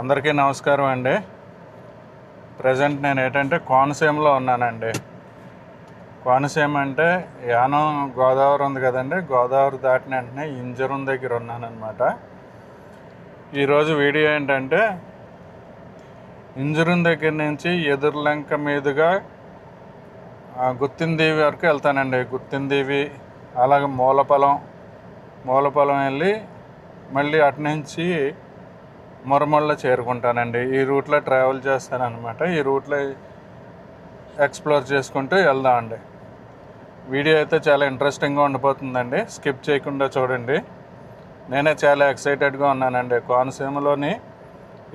అందరికీ నమస్కారం అండి. ప్రజెంట్ నేను ఏంటంటే కోనసీమలో ఉన్నానండి. కోనసీమ అంటే యానం గోదావరి ఉంది కదండి, గోదావరి దాటిన వెంటనే ఇంజరం దగ్గర ఉన్నానన్నమాట. ఈరోజు వీడియో ఏంటంటే ఇంజరం దగ్గర నుంచి ఎదుర్లంక మీదుగా గుత్తిందేవి వరకు వెళ్తానండి. గుత్తిందేవి అలాగే మూలపొలం వెళ్ళి మళ్ళీ అటు నుంచి మురమళ్ళ చేరుకుంటానండి. ఈ రూట్లో ట్రావెల్ చేస్తానన్నమాట. ఈ రూట్లో ఎక్స్ప్లోర్ చేసుకుంటూ వెళ్దామండి. వీడియో అయితే చాలా ఇంట్రెస్టింగ్గా ఉండిపోతుందండి, స్కిప్ చేయకుండా చూడండి. నేనే చాలా ఎక్సైటెడ్గా ఉన్నానండి. కోనసీమలోని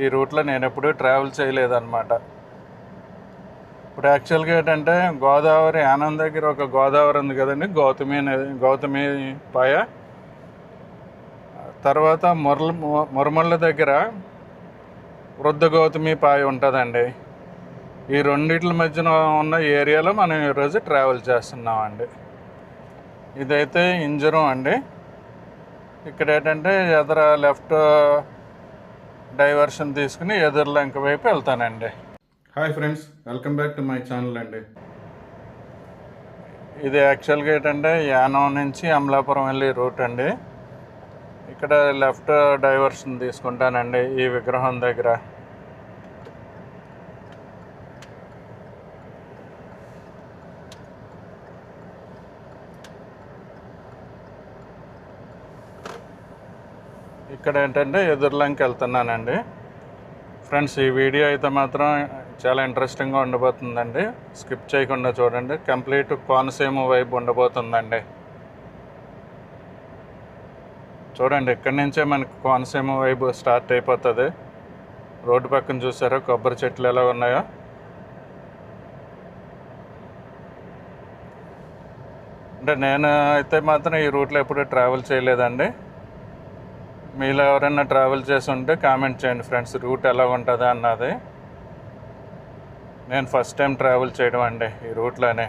ఈ రూట్లో నేను ఎప్పుడూ ట్రావెల్ చేయలేదన్నమాట. ఇప్పుడు యాక్చువల్గా ఏంటంటే గోదావరి యానం దగ్గర ఒక గోదావరి ఉంది కదండి, గౌతమి పాయ. తర్వాత మురమళ్ళ దగ్గర వృద్ధ గౌతమి పాయ ఉంటుందండి. ఈ రెండిట్ల మధ్యన ఉన్న ఏరియాలో మనం ఈరోజు ట్రావెల్ చేస్తున్నామండి. ఇదైతే ఇంజరం అండి. ఇక్కడ ఏంటంటే ఎదర లెఫ్ట్ డైవర్షన్ తీసుకుని ఎదుర్లంక వైపు వెళ్తానండి. Hi friends, welcome back to my channel అండి. ఇది యాక్చువల్గా ఏంటంటే యానం నుంచి అమలాపురం వెళ్ళే రూట్ అండి. ఇక్కడ లెఫ్ట్ డైవర్షన్ తీసుకుంటానండి ఈ విగ్రహం దగ్గర. ఇక్కడ ఏంటంటే ఎదుర్లంక వెళ్తున్నానండి. ఫ్రెండ్స్, ఈ వీడియో అయితే మాత్రం చాలా ఇంట్రెస్టింగ్గా ఉండబోతుందండి. స్కిప్ చేయకుండా చూడండి. కంప్లీట్ కోనసీమ వైపు ఉండబోతుందండి. చూడండి, ఇక్కడి నుంచే మనకి కోనసీమ వైపు స్టార్ట్ అయిపోతుంది. రోడ్డు పక్కన చూసారా కొబ్బరి చెట్లు ఎలా ఉన్నాయో. అంటే నేను అయితే మాత్రం ఈ రూట్లో ఎప్పుడూ ట్రావెల్ చేయలేదండి. మీలో ఎవరైనా ట్రావెల్ చేసి ఉంటే కామెంట్ చేయండి ఫ్రెండ్స్, రూట్ ఎలా ఉంటుంది అన్నది. నేను ఫస్ట్ టైం ట్రావెల్ చేయడం అండి ఈ రూట్లోనే.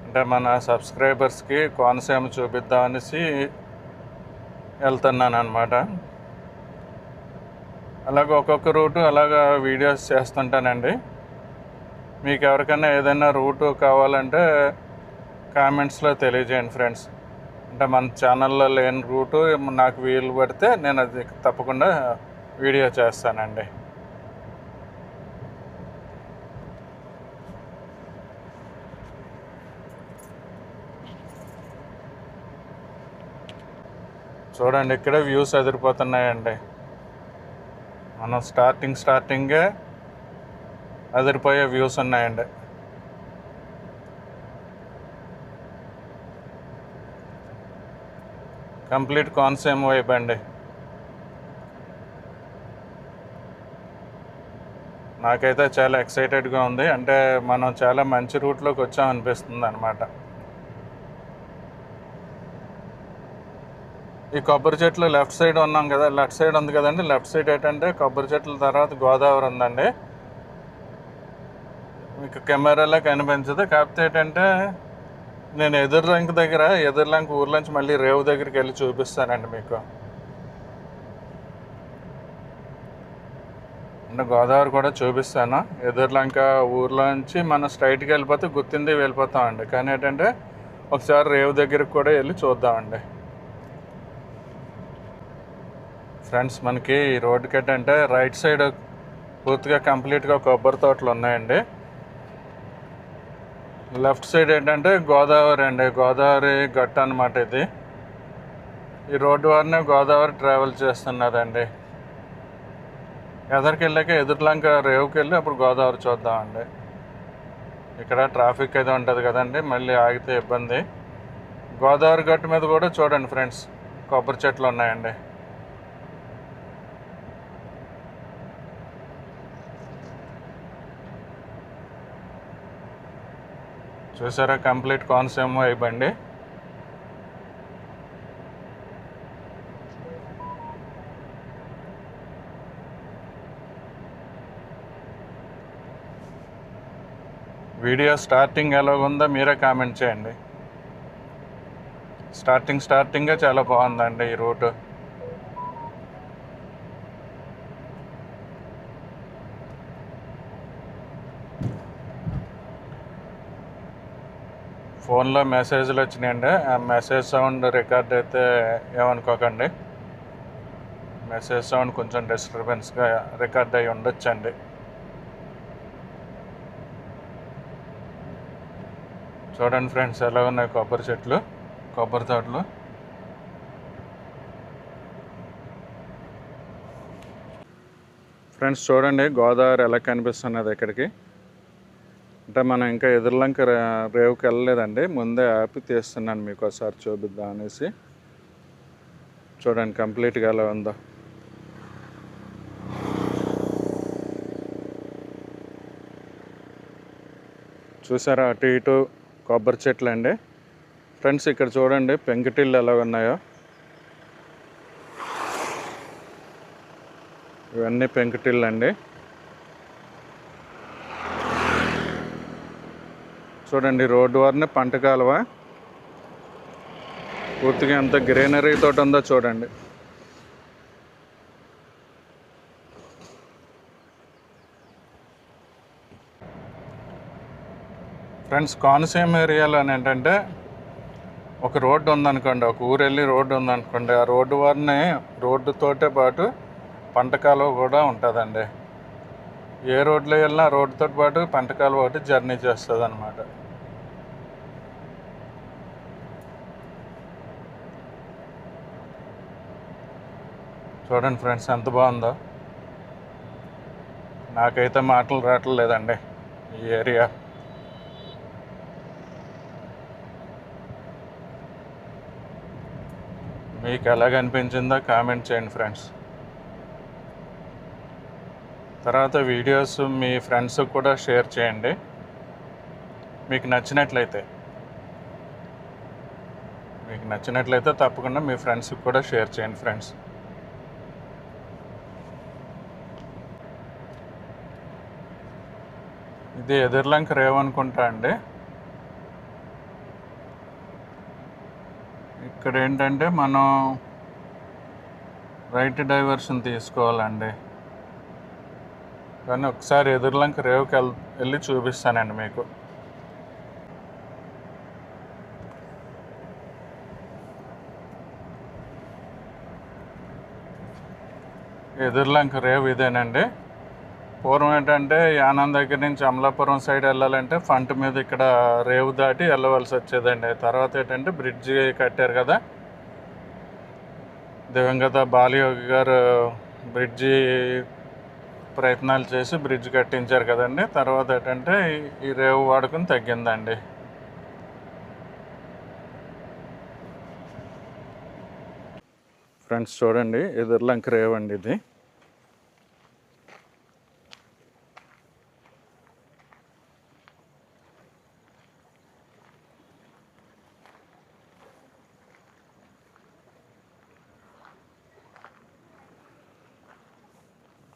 అంటే మన సబ్స్క్రైబర్స్కి కోనసీమ చూపిద్దామనేసి వెళ్తున్నాను అనమాట. అలాగే ఒక్కొక్క రూటు అలాగా వీడియోస్ చేస్తుంటానండి. మీకు ఎవరికైనా ఏదైనా రూటు కావాలంటే కామెంట్స్లో తెలియజేయండి ఫ్రెండ్స్. అంటే మన ఛానల్లో లేని రూటు నాకు వీలు పడితే నేను అది తప్పకుండా వీడియో చేస్తానండి. చూడండి, ఇక్కడ వ్యూస్ అదిరిపోతున్నాయండి. మనం స్టార్టింగే అదిరిపోయే వ్యూస్ ఉన్నాయండి. కంప్లీట్ కోనసీమ వైపు అండి. నాకైతే చాలా ఎక్సైటెడ్గా ఉంది. అంటే మనం చాలా మంచి రూట్లోకి వచ్చామనిపిస్తుంది అనమాట. ఈ కొబ్బరి చెట్లు లెఫ్ట్ సైడ్ ఉన్నాం కదా, లెఫ్ట్ సైడ్ ఉంది కదండి. లెఫ్ట్ సైడ్ ఏంటంటే కొబ్బరి చెట్ల తర్వాత గోదావరి ఉందండి. మీకు కెమెరాలో కనిపించదు. కాకపోతే ఏంటంటే నేను ఎదుర్లంక ఊర్లోంచి మళ్ళీ రేవు దగ్గరికి వెళ్ళి చూపిస్తానండి మీకు. అంటే గోదావరి కూడా చూపిస్తాను. ఎదుర్లంక ఊర్లోంచి మనం స్ట్రైట్కి వెళ్ళిపోతే గుత్తింది వెళ్ళిపోతామండి. కానీ ఏంటంటే ఒకసారి రేవు దగ్గరికి కూడా వెళ్ళి చూద్దామండి. ఫ్రెండ్స్, మనకి ఈ రోడ్డుకి ఏంటంటే రైట్ సైడ్ పూర్తిగా కంప్లీట్గా కొబ్బరి తోటలు ఉన్నాయండి. లెఫ్ట్ సైడ్ ఏంటంటే గోదావరి అండి, గోదావరి గట్టు అనమాట ఇది. ఈ రోడ్డు వారినే గోదావరి ట్రావెల్ చేస్తున్నదండి. ఎదరికి వెళ్ళాక ఎదుర్లంక రేవుకి వెళ్ళి అప్పుడు గోదావరి చూద్దామండి. ఇక్కడ ట్రాఫిక్ అయితే ఉంటుంది కదండి, మళ్ళీ ఆగితే ఇబ్బంది. గోదావరి గట్టు మీద కూడా చూడండి ఫ్రెండ్స్, కొబ్బరి చెట్లు ఉన్నాయండి. చూసారా, కంప్లీట్ కోనసీమ వైపు అండి. వీడియో స్టార్టింగ్ ఎలాగుందో మీరే కామెంట్ చేయండి. స్టార్టింగే చాలా బాగుందండి ఈ రూటు. ఫోన్లో మెసేజ్లు వచ్చినాయండి. ఆ మెసేజ్ సౌండ్ రికార్డ్ అయితే ఏమనుకోకండి. మెసేజ్ సౌండ్ కొంచెం డిస్టర్బెన్స్గా రికార్డ్ అయ్యి ఉండొచ్చండి. చూడండి ఫ్రెండ్స్ ఎలా ఉన్నాయి కొబ్బరి చెట్లు, కొబ్బరి తోటలు. ఫ్రెండ్స్ చూడండి గోదావరి ఎలా కనిపిస్తున్నది ఇక్కడికి. అంటే మనం ఇంకా ఎదుర్లంక రేవుకి వెళ్ళలేదండి, ముందే ఆపి తీస్తున్నాను మీకు ఒకసారి చూపిద్దాం అనేసి. చూడండి కంప్లీట్గా ఎలా ఉందో. చూసారా అటు ఇటు కొబ్బరి చెట్లు అండి. ఫ్రెండ్స్ ఇక్కడ చూడండి పెంకుటిల్లు ఎలా ఉన్నాయో. ఇవన్నీ పెంకుటిల్లు అండి. చూడండి రోడ్డు వారిని పంట కాలువ పూర్తిగా ఎంత గ్రీనరీ తోటి ఉందో చూడండి. ఫ్రెండ్స్ కోనసీమ ఏరియాలో ఏంటంటే ఒక రోడ్డు ఉందనుకోండి, ఒక ఊరు వెళ్ళి రోడ్డు ఉందనుకోండి, ఆ రోడ్డు వారిని రోడ్డుతోటే పాటు పంట కాలువ కూడా ఉంటుందండి. ఏ రోడ్లో వెళ్ళినా రోడ్డుతో పాటు పంట కాలువ ఒకటి జర్నీ చేస్తుంది అన్నమాట. చూడండి ఫ్రెండ్స్ ఎంత బాగుందో. నాకైతే మాటలు రావట్లేదండి ఈ ఏరియా. మీకు ఎలాగ అనిపించిందో కామెంట్ చేయండి ఫ్రెండ్స్. తర్వాత వీడియోస్ మీ ఫ్రెండ్స్కి కూడా షేర్ చేయండి మీకు నచ్చినట్లయితే. తప్పకుండా మీ ఫ్రెండ్స్కి కూడా షేర్ చేయండి ఫ్రెండ్స్. ఇది ఎదుర్లంక రేవు అనుకుంటా అండి. ఇక్కడ ఏంటంటే మనం రైట్ డైవర్షన్ తీసుకోవాలండి. కానీ ఒకసారి ఎదుర్లంక రేవుకి వెళ్ళి చూపిస్తానండి మీకు. ఎదుర్లంక రేవు ఇదేనండి. పూర్వం ఏంటంటే యానం దగ్గర నుంచి అమలాపురం సైడ్ వెళ్ళాలంటే ఫంట్ మీద ఇక్కడ రేవు దాటి వెళ్ళవలసి వచ్చేదండి. తర్వాత ఏంటంటే బ్రిడ్జి కట్టారు కదా, దివంగత బాలయోగి గారు బ్రిడ్జి ప్రయత్నాలు చేసి బ్రిడ్జ్ కట్టించారు కదండి. తర్వాత ఏంటంటే ఈ రేవు వాడుకుని తగ్గిందండి. ఫ్రెండ్స్ చూడండి ఎదుర్లంక రేవు అండి ఇది.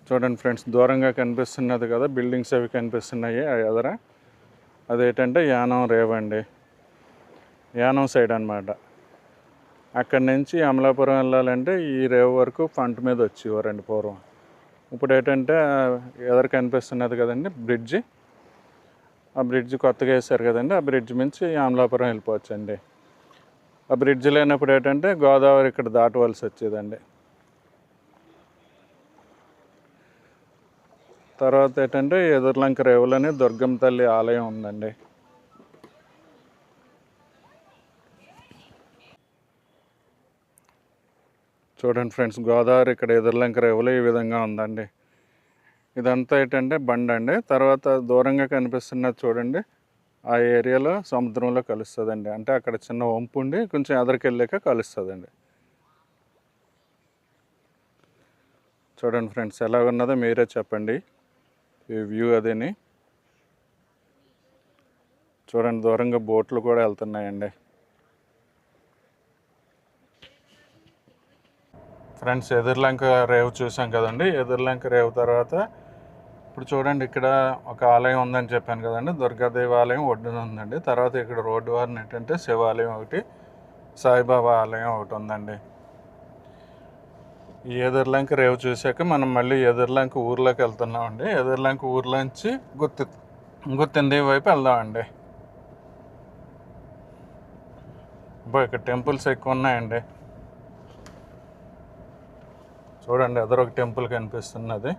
చూడండి ఫ్రెండ్స్ దూరంగా కనిపిస్తున్నది కదా బిల్డింగ్స్ అవి కనిపిస్తున్నాయి ఆ ఎదర, అదేంటంటే యానం రేవ్ అండి. యానం సైడ్ అనమాట. అక్కడి నుంచి అమలాపురం వెళ్ళాలంటే ఈ రేవ్ వరకు ఫంట్ మీద వచ్చేవారండి పూర్వం. ఇప్పుడు ఏంటంటే ఎదర కనిపిస్తున్నది కదండి బ్రిడ్జి, ఆ బ్రిడ్జి కొత్తగా వేశారు కదండి, ఆ బ్రిడ్జ్ నుంచి అమలాపురం వెళ్ళిపోవచ్చండి. ఆ బ్రిడ్జ్ లేనప్పుడు ఏంటంటే గోదావరి ఇక్కడ దాటవలసి వచ్చేదండి. తర్వాత ఏంటంటే ఎదుర్లంక రేవులని దుర్గమ్మ తల్లి ఆలయం ఉందండి. చూడండి ఫ్రెండ్స్ గోదావరి ఇక్కడ ఎదుర్లంక రేవులు ఈ విధంగా ఉందండి. ఇదంతా ఏంటంటే బండ్ అండి. తర్వాత దూరంగా కనిపిస్తున్నది చూడండి, ఆ ఏరియాలో సముద్రంలో కలుస్తుందండి. అంటే అక్కడ చిన్న వంపు ఉండి కొంచెం ఎదరికి వెళ్ళాక కలుస్తుందండి. చూడండి ఫ్రెండ్స్ ఎలా ఉన్నదో మీరే చెప్పండి ఈ వ్యూ అదేని. చూడండి దూరంగా బోట్లు కూడా వెళ్తున్నాయండి. ఫ్రెండ్స్ ఎదుర్లంక రేవు చూసాం కదండి. ఎదుర్లంక రేవు తర్వాత ఇప్పుడు చూడండి ఇక్కడ ఒక ఆలయం ఉందని చెప్పాను కదండి, దుర్గాదేవి ఆలయం ఒడ్డున ఉందండి. తర్వాత ఇక్కడ రోడ్డు వారిని ఏంటంటే శివాలయం ఒకటి, సాయిబాబా ఆలయం ఒకటి ఉందండి. ఈ ఎదుర్లంక రేవు చూశాక మనం మళ్ళీ ఎదుర్లంక ఊర్లోకి వెళ్తున్నామండి. ఎదుర్లంక ఊర్లోంచి గుత్తింది వైపు వెళ్దామండి. అబ్బా ఇక్కడ టెంపుల్స్ ఎక్కువ ఉన్నాయండి. చూడండి ఎదురొక టెంపుల్ కనిపిస్తున్నది.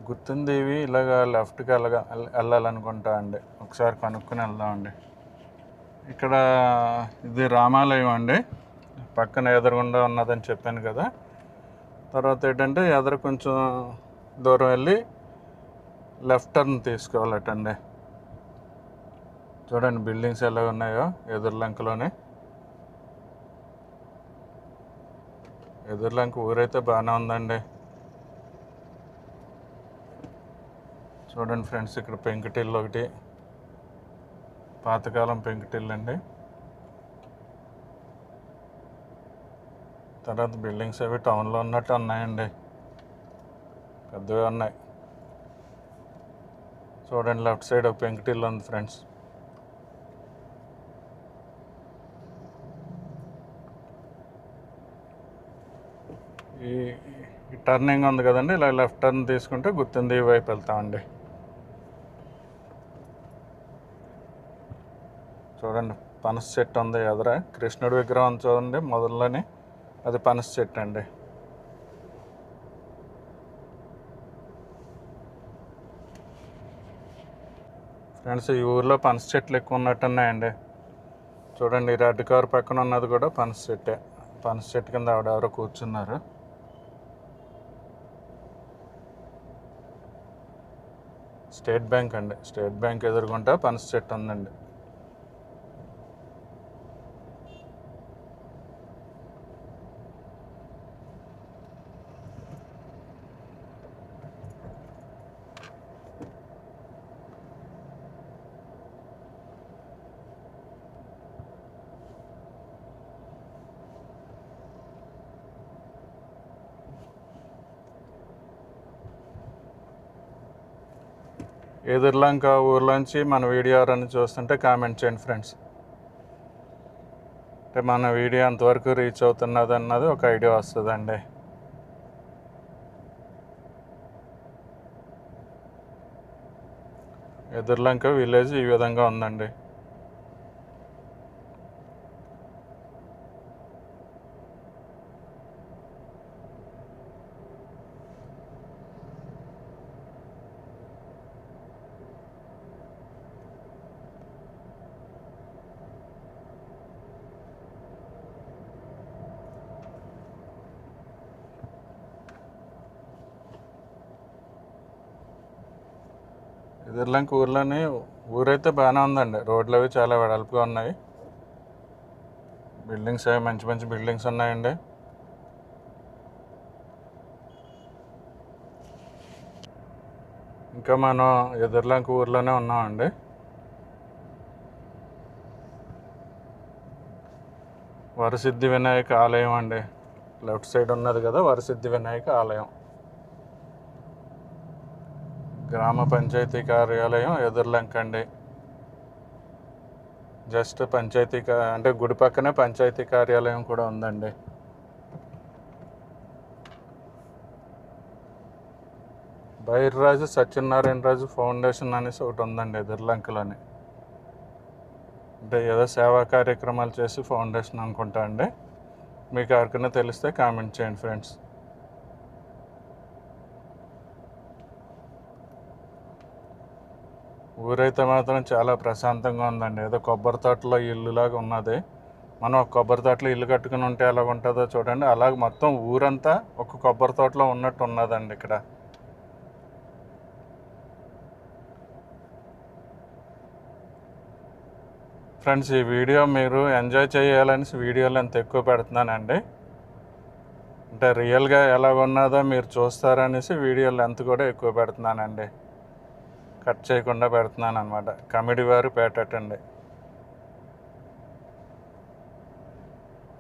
గుర్తుందేవి ఇలాగ లెఫ్ట్కి వెళ్ళాలనుకుంటా అండి. ఒకసారి కనుక్కొని వెళ్దామండి. ఇక్కడ ఇది రామాలయం అండి, పక్కన ఎదురుగుండా ఉన్నదని చెప్పాను కదా. తర్వాత ఏంటంటే ఎదురు కొంచెం దూరం వెళ్ళి లెఫ్ట్ టర్న్ తీసుకోవాలటండి. చూడండి బిల్డింగ్స్ ఎలా ఉన్నాయో ఎదురులంకలోనే. ఎదురులంక ఊరైతే బాగానే ఉందండి. చూడండి ఫ్రెండ్స్, ఇక్కడ పెంకుటిల్లు ఒకటి, పాతకాలం పెంకుటిల్లు అండి. తర్వాత బిల్డింగ్స్ అవి టౌన్లో ఉన్నట్టు ఉన్నాయండి, పెద్దగా ఉన్నాయి. చూడండి లెఫ్ట్ సైడ్ ఒక పెంకుటిల్లు ఉంది ఫ్రెండ్స్. ఈ టర్నింగ్ ఉంది కదండి, ఇలా లెఫ్ట్ టర్న్ తీసుకుంటే గుర్తుంది వైపు వెళ్తామండి. చూడండి పనస చెట్టు ఉంది ఎదుర, కృష్ణుడి విగ్రహం చూడండి మొదల్లోనే, అది పనస చెట్టు అండి. ఫ్రెండ్స్ ఈ ఊర్లో పనస చెట్లు ఎక్కువ ఉన్నట్టున్నాయండి. చూడండి రెడ్ కార్ పక్కన ఉన్నది కూడా పనస చెట్టే. పనస చెట్టు కింద ఆవిడెవరో కూర్చున్నారు. స్టేట్ బ్యాంక్ అండి, స్టేట్ బ్యాంక్ ఎదుర్కొంటా పనస చెట్టు ఉందండి. ఎదుర్లంక ఊర్లోంచి మన వీడియో ఎవరైనా చూస్తుంటే కామెంట్ చేయండి ఫ్రెండ్స్. అంటే మన వీడియో ఎంతవరకు రీచ్ అవుతున్నది అన్నది ఒక ఐడియా వస్తుందండి. ఎదుర్లంక విలేజ్ ఈ విధంగా ఉందండి. ఎదుర్లంక ఊర్లోని ఊరైతే బాగానే ఉందండి. రోడ్లు అవి చాలా వెడల్పుగా ఉన్నాయి, బిల్డింగ్స్ అవి మంచి మంచి బిల్డింగ్స్ ఉన్నాయండి. ఇంకా మనం ఎదుర్లంక ఊర్లోనే ఉన్నామండి. వరసిద్ధి వినాయక ఆలయం అండి, లెఫ్ట్ సైడ్ ఉన్నది కదా వరసిద్ధి వినాయక ఆలయం. గ్రామ పంచాయతీ కార్యాలయం ఎదుర్లంక అండి. జస్ట్ పంచాయతీ అంటే గుడి పక్కనే పంచాయతీ కార్యాలయం కూడా ఉందండి. బైర్రాజు సత్యనారాయణరాజు ఫౌండేషన్ అనేసి ఒకటి ఉందండి ఎదుర్లంకలోని. అంటే ఏదో సేవా కార్యక్రమాలు చేసి ఫౌండేషన్ అనుకుంటా అండి. మీకు ఎవరికైనా తెలిస్తే కామెంట్ చేయండి ఫ్రెండ్స్. ఊరైతే మాత్రం చాలా ప్రశాంతంగా ఉందండి. ఏదో కొబ్బరి తోటలో ఇల్లులాగా ఉన్నది. మనం ఒక కొబ్బరి తోటలో ఇల్లు కట్టుకుని ఉంటే ఎలాగ ఉంటుందో చూడండి, అలాగ మొత్తం ఊరంతా ఒక కొబ్బరి తోటలో ఉన్నట్టు ఉన్నదండి ఇక్కడ. ఫ్రెండ్స్ ఈ వీడియో మీరు ఎంజాయ్ చేయాలని వీడియోలు ఎంత ఎక్కువ పెడుతున్నానండి. అంటే రియల్గా ఎలాగ ఉన్నదో మీరు చూస్తారనేసి వీడియోలు ఎంత కూడా ఎక్కువ పెడుతున్నానండి, కట్ చేయకుండా పెడుతున్నాను అనమాట. కమిడివారి పేట అండి.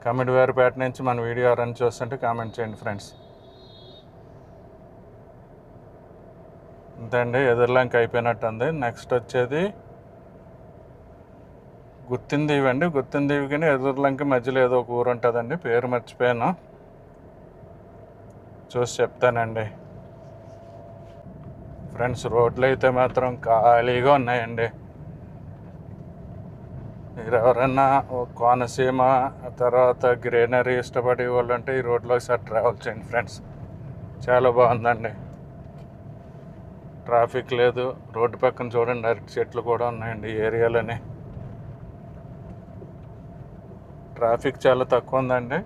కమిడివారి పేట నుంచి మన వీడియో ఎవరైనా చూస్తుంటే కామెంట్ చేయండి ఫ్రెండ్స్. అంతే అండి, ఎదుర్లంక అయిపోయినట్టు ఉంది. నెక్స్ట్ వచ్చేది గుత్తిందీవి అండి. గుత్తిందీవికి ఎదుర్లంక మధ్యలో ఏదో ఒక ఊరు ఉంటుందండి, పేరు మర్చిపోయాను, చూసి చెప్తానండి. ఫ్రెండ్స్, రోడ్లు అయితే మాత్రం ఖాళీగా ఉన్నాయండి. మీరు ఎవరన్నా కోనసీమ తర్వాత గ్రీనరీ ఇష్టపడే వాళ్ళు అంటే ఈ రోడ్లో ఒకసారి ట్రావెల్ చేయండి ఫ్రెండ్స్. చాలా బాగుందండి, ట్రాఫిక్ లేదు. రోడ్డు పక్కన చూడండి అరటి చెట్లు కూడా ఉన్నాయండి ఈ ఏరియాలోనే. ట్రాఫిక్ చాలా తక్కువ ఉందండి.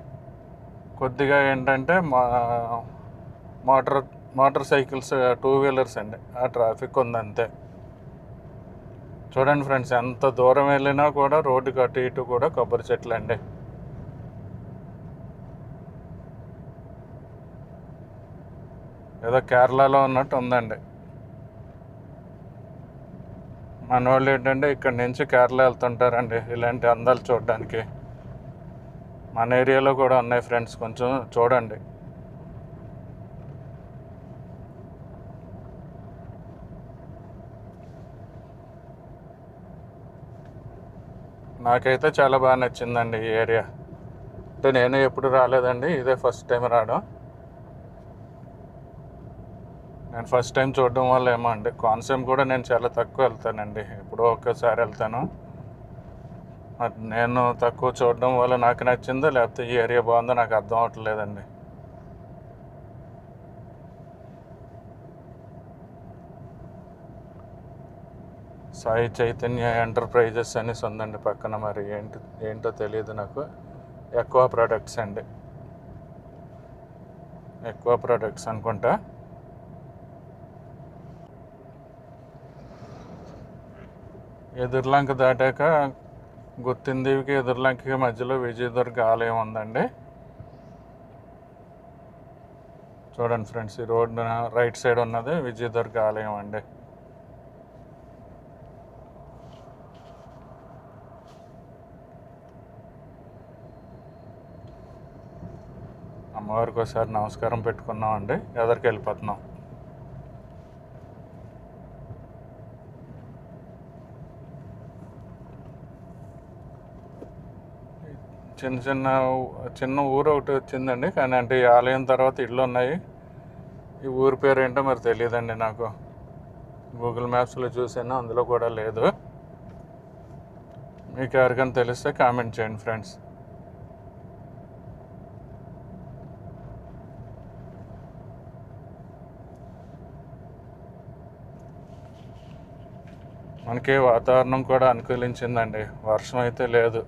కొద్దిగా ఏంటంటే మోటార్ సైకిల్స్, 2 వీలర్స్ అండి, ఆ ట్రాఫిక్ ఉంది అంతే. చూడండి ఫ్రెండ్స్, ఎంత దూరం వెళ్ళినా కూడా రోడ్డుకి అటు ఇటు కూడా కొబ్బరి చెట్లు అండి. ఏదో కేరళలో ఉన్నట్టు ఉందండి. మన వాళ్ళు ఏంటంటే ఇక్కడ నుంచి కేరళ వెళ్తుంటారండి ఇలాంటి అందాలు చూడడానికి. మన ఏరియాలో కూడా ఉన్నాయి ఫ్రెండ్స్, కొంచెం చూడండి. నాకైతే చాలా బాగా నచ్చిందండి ఈ ఏరియా. అంటే నేను ఎప్పుడు రాలేదండి, ఇదే ఫస్ట్ టైం రావడం. నేను ఫస్ట్ టైం చూడడం వల్ల ఏమో అండి, కోనసీమ కూడా నేను చాలా తక్కువ వెళ్తానండి, ఎప్పుడో ఒక్కసారి వెళ్తాను. మరి నేను తక్కువ చూడడం వల్ల నాకు నచ్చిందో లేకపోతే ఈ ఏరియా బాగుందో నాకు అర్థం అవ్వట్లేదండి. సాయి చైతన్య ఎంటర్ప్రైజెస్ అనేసి ఉందండి పక్కన, మరి ఏంటో తెలియదు నాకు. ఎక్కువ ప్రొడక్ట్స్ అండి, ఎక్కువ ప్రొడక్ట్స్ అనుకుంటా. ఎదుర్లంక దాటాక గుత్తిందీవికి ఎదుర్లంకకి మధ్యలో విజయదుర్గ ఆలయం ఉందండి. చూడండి ఫ్రెండ్స్, ఈ రోడ్ రైట్ సైడ్ ఉన్నది విజయదుర్గ ఆలయం అండి. అమ్మవారికి ఒకసారి నమస్కారం పెట్టుకున్నాం అండి, ఎదరికి వెళ్ళిపోతున్నాం. చిన్న ఊరు ఒకటి వచ్చిందండి, కానీ అంటే ఈ ఆలయం తర్వాత ఇళ్ళు ఉన్నాయి. ఈ ఊరి పేరు ఏంటో మరి తెలియదండి నాకు. గూగుల్ మ్యాప్స్లో చూసాను, అందులో కూడా లేదు. మీకు ఎవరికైనా తెలిస్తే కామెంట్ చేయండి ఫ్రెండ్స్. మనకి వాతావరణం కూడా అనుకూలించిందండి, వర్షం అయితే లేదు.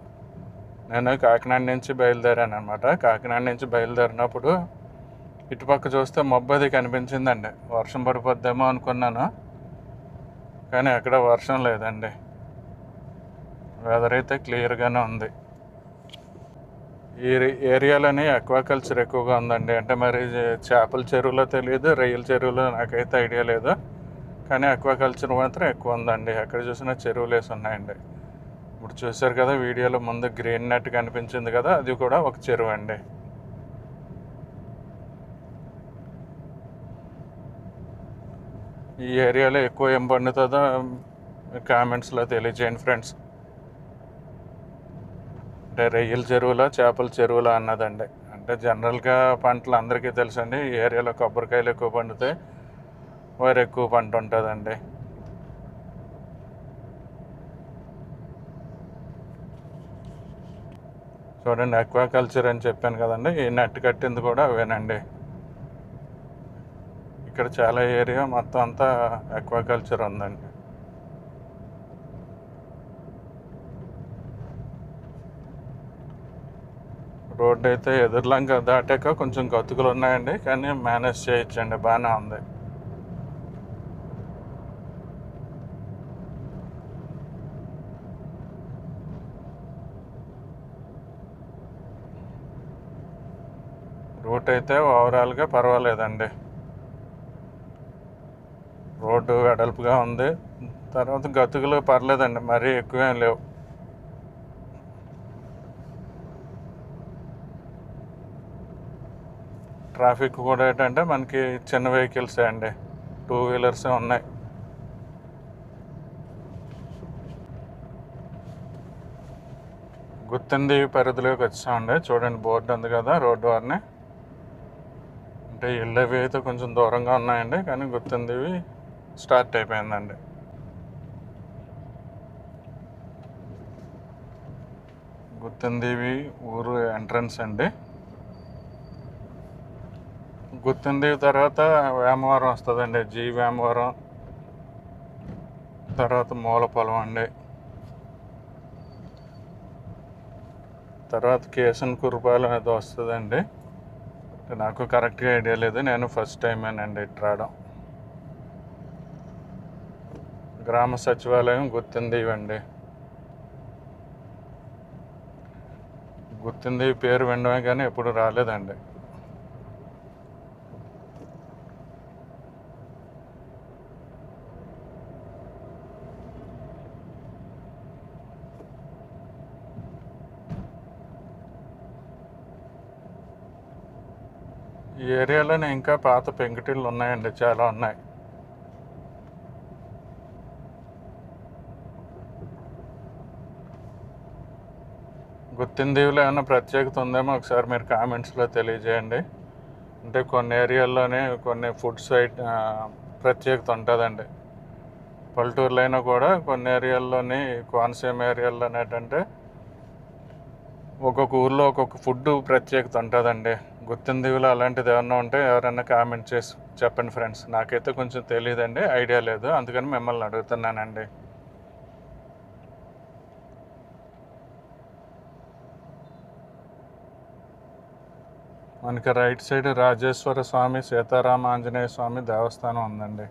నేను కాకినాడ నుంచి బయలుదేరాను అనమాట. కాకినాడ నుంచి బయలుదేరినప్పుడు ఇటుపక్క చూస్తే మబ్బు అది కనిపించిందండి, వర్షం పడిపోద్దేమో అనుకున్నాను, కానీ ఎక్కడ వర్షం లేదండి. వెదర్ అయితే క్లియర్గానే ఉంది. ఈ ఏరియాలోని అక్వాకల్చర్ ఎక్కువగా ఉందండి. అంటే మరి చేపల చెరువులో తెలియదు, రొయ్యల చెరువులో నాకైతే ఐడియా లేదు, కానీ అక్వాకల్చర్ మాత్రం ఎక్కువ ఉందండి. ఎక్కడ చూసినా చెరువులు వేసి ఉన్నాయండి. ఇప్పుడు చూసారు కదా వీడియోలో ముందు గ్రీన్ నెట్ కనిపించింది కదా, అది కూడా ఒక చెరువు అండి. ఈ ఏరియాలో ఎక్కువ ఏం పండుతుందో కామెంట్స్లో తెలియజేయండి ఫ్రెండ్స్. అంటే రొయ్యల చెరువులో చేపల చెరువులో అన్నదండి. అంటే జనరల్గా పంటలు అందరికీ తెలుసండి, ఈ ఏరియాలో కొబ్బరికాయలు ఎక్కువ పండుతాయి, వరి ఎక్కువ పంట ఉంటుందండి. చూడండి, అక్వాకల్చర్ అని చెప్పాను కదండి, ఈ నెట్ కట్టింది కూడా అవేనండి. ఇక్కడ చాలా ఏరియా మొత్తం అంతా అక్వాకల్చర్ ఉందండి. రోడ్డు అయితే ఎదుర్లంక దాటాక కొంచెం గతుకులు ఉన్నాయండి, కానీ మేనేజ్ చేయొచ్చండి, బాగానే ఉంది. రూట్ అయితే ఓవరాల్గా పర్వాలేదండి, రోడ్డు వెడల్పుగా ఉంది. తర్వాత గతుకులు పర్లేదండి, మరీ ఎక్కువేం లేవు. ట్రాఫిక్ కూడా ఏంటంటే మనకి చిన్న వెహికల్సే అండి, 2 వీలర్సే ఉన్నాయి. గుత్తందేవి పరిధిలోకి వచ్చామండి. చూడండి బోర్డు ఉంది కదా రోడ్డు వారిని. అంటే ఇళ్ళు అవి అయితే కొంచెం దూరంగా ఉన్నాయండి, కానీ గుత్తందేవి స్టార్ట్ అయిపోయిందండి. గుత్తందేవి ఊరు ఎంట్రన్స్ అండి. గుత్తందేవి తర్వాత వేమవరం వస్తుందండి, జీ వేమవరం. తర్వాత మూలపొలం అండి. తర్వాత కేసన్ కురుపాలెం ఏదో వస్తుందండి. నాకు కరెక్ట్గా ఐడియా లేదు, నేను ఫస్ట్ టైమేనండి ఇటు రావడం. గ్రామ సచివాలయం గుత్తందేవి అండి. గుత్తందేవి పేరు వినడమే కానీ ఎప్పుడు రాలేదండి. ఈ ఏరియాలోనే ఇంకా పాత పెంకుటిళ్ళు ఉన్నాయండి, చాలా ఉన్నాయి. గుత్తందేవిలో ఏమైనా ప్రత్యేకత ఉందేమో ఒకసారి మీరు కామెంట్స్లో తెలియజేయండి. అంటే కొన్ని ఏరియాల్లోనే కొన్ని ఫుడ్స్ ప్రత్యేకత ఉంటుందండి. పల్లెటూరులో అయినా కూడా కొన్ని ఏరియాల్లోని, కోనసీమ ఏరియాల్లో ఏంటంటే ఒక్కొక్క ఊర్లో ఒక్కొక్క ఫుడ్ ప్రత్యేకత ఉంటుందండి. గుత్తందేవిలో అలాంటిది ఏమన్నా ఉంటే ఎవరైనా కామెంట్ చేసి చెప్పండి ఫ్రెండ్స్. నాకైతే కొంచెం తెలియదండి, ఐడియా లేదు, అందుకని మిమ్మల్ని అడుగుతున్నానండి. మనకి రైట్ సైడ్ రాజేశ్వర స్వామి, సీతారామ ఆంజనేయ స్వామి దేవస్థానం ఉందండి.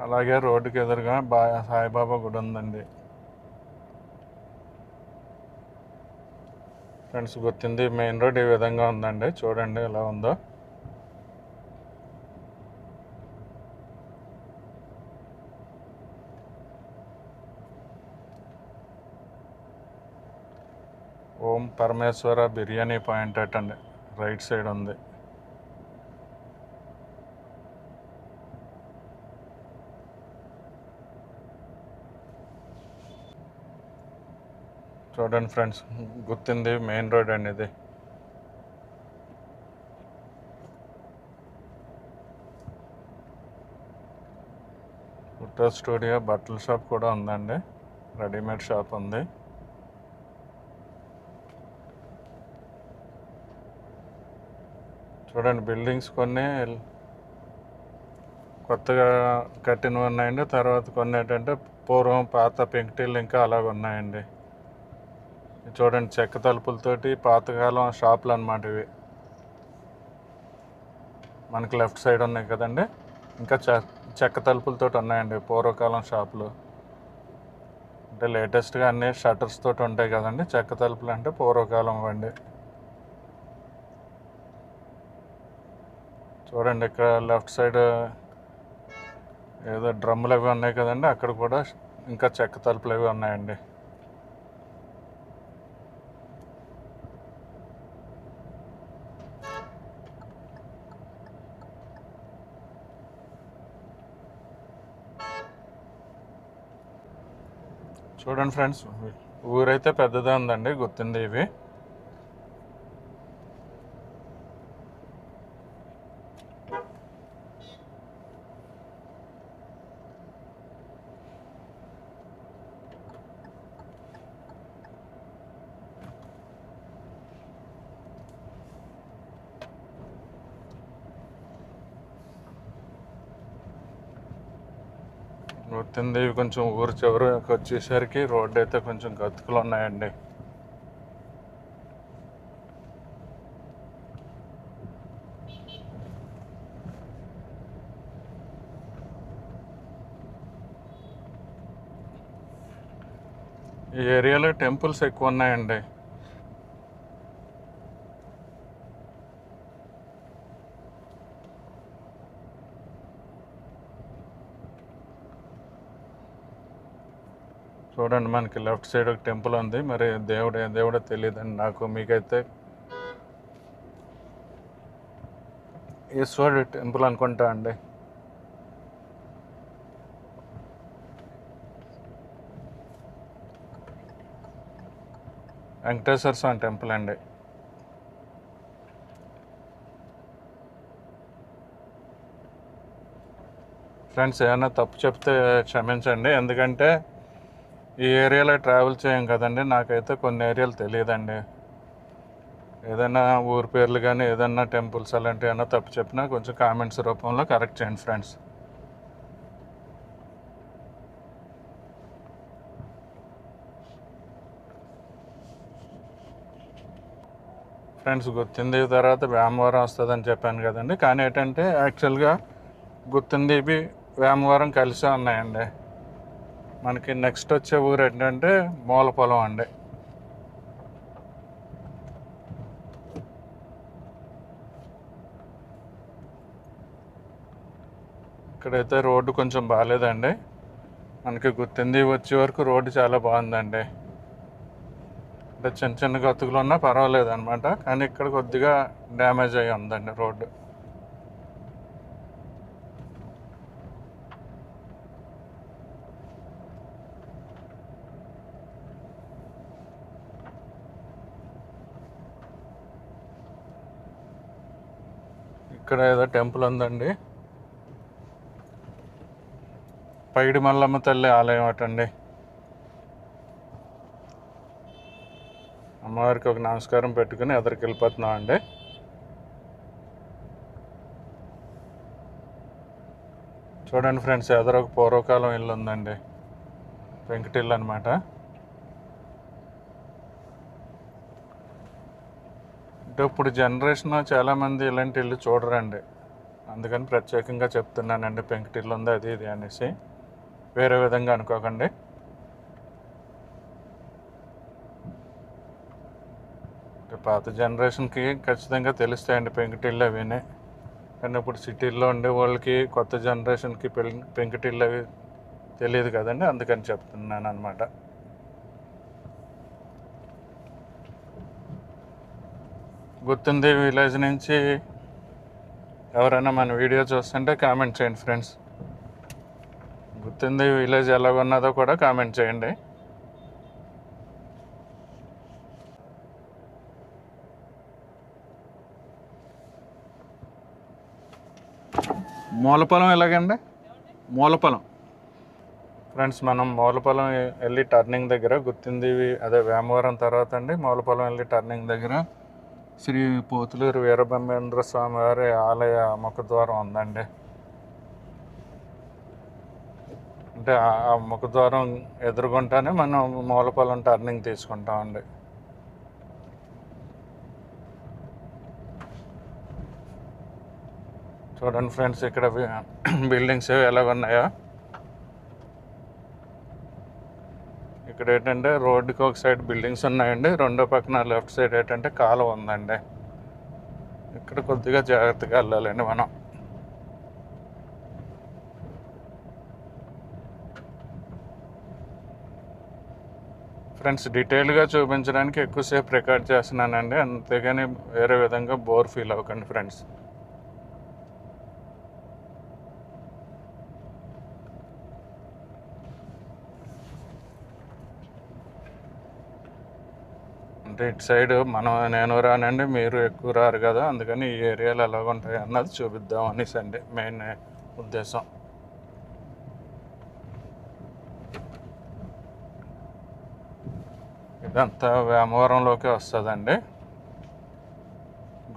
అలాగే రోడ్డుకి ఎదురుగా సాయిబాబా గుడి ఉందండి. ఫ్రెండ్స్, గుర్తుంది మెయిన్ రోడ్ ఈ విధంగా ఉందండి, చూడండి ఎలా ఉందో. ఓం పరమేశ్వర బిర్యానీ పాయింట్ అండి, రైట్ సైడ్ ఉంది. చూడండి ఫ్రెండ్స్, గుర్తుంది మెయిన్ రోడ్ అండి ఇది. ఫోటో స్టూడియో, బట్టల షాప్ కూడా ఉందండి, రెడీమేడ్ షాప్ ఉంది. చూడండి బిల్డింగ్స్ కొన్ని కొత్తగా కట్టినవి ఉన్నాయండి, తర్వాత కొన్ని ఏంటంటే పూర్వం పాత పెంకుటిళ్ళు ఇంకా అలాగ ఉన్నాయండి. చూడండి చెక్క తలుపులతోటి పాతకాలం షాపులు అన్నమాట ఇవి. మనకి లెఫ్ట్ సైడ్ ఉన్నాయి కదండి, ఇంకా చెక్క తలుపులతో ఉన్నాయండి పూర్వకాలం షాపులు. అంటే లేటెస్ట్గా అన్ని షట్టర్స్ తోటి ఉంటాయి కదండి, చెక్క తలుపులు అంటే పూర్వకాలం అండి. చూడండి ఇక్కడ లెఫ్ట్ సైడ్ ఏదో డ్రమ్ములు అవి ఉన్నాయి కదండి, అక్కడ కూడా ఇంకా చెక్క తలుపులు అవి ఉన్నాయండి. చూడండి ఫ్రెండ్స్, ఊరైతే పెద్దదే ఉందండి గుర్తుంది. గుర్తుంది కొంచెం ఊరు చివరికి వచ్చేసరికి రోడ్డు అయితే కొంచెం గతుకులు ఉన్నాయండి. ఈ ఏరియాలో టెంపుల్స్ ఎక్కువ ఉన్నాయండి. చూడండి, మనకి లెఫ్ట్ సైడ్ ఒక టెంపుల్ ఉంది. మరి దేవుడో తెలియదండి నాకు. మీకైతే ఈశ్వరుడు టెంపుల్ అనుకుంటా అండి. వెంకటేశ్వర స్వామి టెంపుల్ అండి. ఫ్రెండ్స్, ఏమైనా తప్పు చెప్తే క్షమించండి. ఎందుకంటే ఈ ఏరియాలో ట్రావెల్ చేయం కదండి. నాకైతే కొన్ని ఏరియాలు తెలియదండి. ఏదైనా ఊరి పేర్లు కానీ ఏదైనా టెంపుల్స్ అలాంటివి ఏమైనా తప్పు చెప్పినా కొంచెం కామెంట్స్ రూపంలో కరెక్ట్ చేయండి ఫ్రెండ్స్. ఫ్రెండ్స్, గుర్తిందేవి తర్వాత వేమవరం వస్తుందని చెప్పాను కదండి. కానీ ఏంటంటే యాక్చువల్గా గుర్తిందేవి వేమవరం కలిసే ఉన్నాయండి. మనకి నెక్స్ట్ వచ్చే ఊరు ఏంటంటే మూలపొలం అండి. ఇక్కడైతే రోడ్డు కొంచెం బాగాలేదండి. మనకి గుర్తిందేవి వచ్చే వరకు రోడ్డు చాలా బాగుందండి. అంటే చిన్న చిన్న గతుకులు ఉన్నా పర్వాలేదు అనమాట. కానీ ఇక్కడ కొద్దిగా డ్యామేజ్ అయ్యి ఉందండి రోడ్డు. ఇక్కడ ఏదో టెంపుల్ ఉందండి, పైడి మల్లమ్మ తల్లి ఆలయం అటండి. అమ్మవారికి ఒక నమస్కారం పెట్టుకుని ఎదురుకి వెళ్ళిపోతున్నాం అండి. చూడండి ఫ్రెండ్స్, ఎదురొక పూర్వకాలం ఇల్లు ఉందండి, వెంకటిల్లు అనమాట. అంటే ఇప్పుడు జనరేషన్ చాలామంది ఇలాంటి ఇల్లు చూడరండి. అందుకని ప్రత్యేకంగా చెప్తున్నానండి, పెంకుటిల్లు ఉంది అది ఇది అనేసి. వేరే విధంగా అనుకోకండి. పాత జనరేషన్కి ఖచ్చితంగా తెలుస్తాయండి పెంకుటిల్లు అవినే. కానీ ఇప్పుడు సిటీల్లో ఉండే వాళ్ళకి, కొత్త జనరేషన్కి పెంకుటిల్లు అవి తెలియదు కదండి. అందుకని చెప్తున్నాను అనమాట. గుర్తిందేవి విలేజ్ నుంచి ఎవరైనా మన వీడియో చూస్తుంటే కామెంట్ చేయండి ఫ్రెండ్స్. గుర్తిందేవి విలేజ్ ఎలాగున్నదో కూడా కామెంట్ చేయండి. మూలపొలం ఎలాగండి? మూలపొలం ఫ్రెండ్స్, మనం మూలపొలం వెళ్ళి టర్నింగ్ దగ్గర గుర్తిందేవి అదే వేమవరం తర్వాత అండి, మూలపొలం వెళ్ళి టర్నింగ్ దగ్గర శ్రీ పోతులూరు వీరబ్రహ్మేంద్ర స్వామి వారి ఆలయ ముఖద్వారం ఉందండి. అంటే ఆ ముఖద్వారం ఎదురుగుంటానే మనం మూలపొలం టర్నింగ్ తీసుకుంటామండి. చూడండి ఫ్రెండ్స్, ఇక్కడ బిల్డింగ్స్ ఎలాగ ఉన్నాయో. ఇక్కడ ఏంటంటే రోడ్డుకి ఒక సైడ్ బిల్డింగ్స్ ఉన్నాయండి, రెండో పక్కన లెఫ్ట్ సైడ్ ఏంటంటే కాలువ ఉందండి. ఇక్కడ కొద్దిగా జాగ్రత్తగా వెళ్ళాలండి మనం. ఫ్రెండ్స్, డీటెయిల్గా చూపించడానికి ఎక్కువసేపు రికార్డ్ చేస్తున్నానండి, అంతేగాని వేరే విధంగా బోర్ ఫీల్ అవ్వకండి ఫ్రెండ్స్. అంటే ఇటు సైడ్ నేను రానండి, మీరు ఎక్కువ రారు కదా, అందుకని ఈ ఏరియాలు ఎలాగ ఉంటాయి అన్నది చూపిద్దాం అనేసి అండి మెయిన్ ఉద్దేశం. ఇదంతా వేమవరంలోకి వస్తుందండి.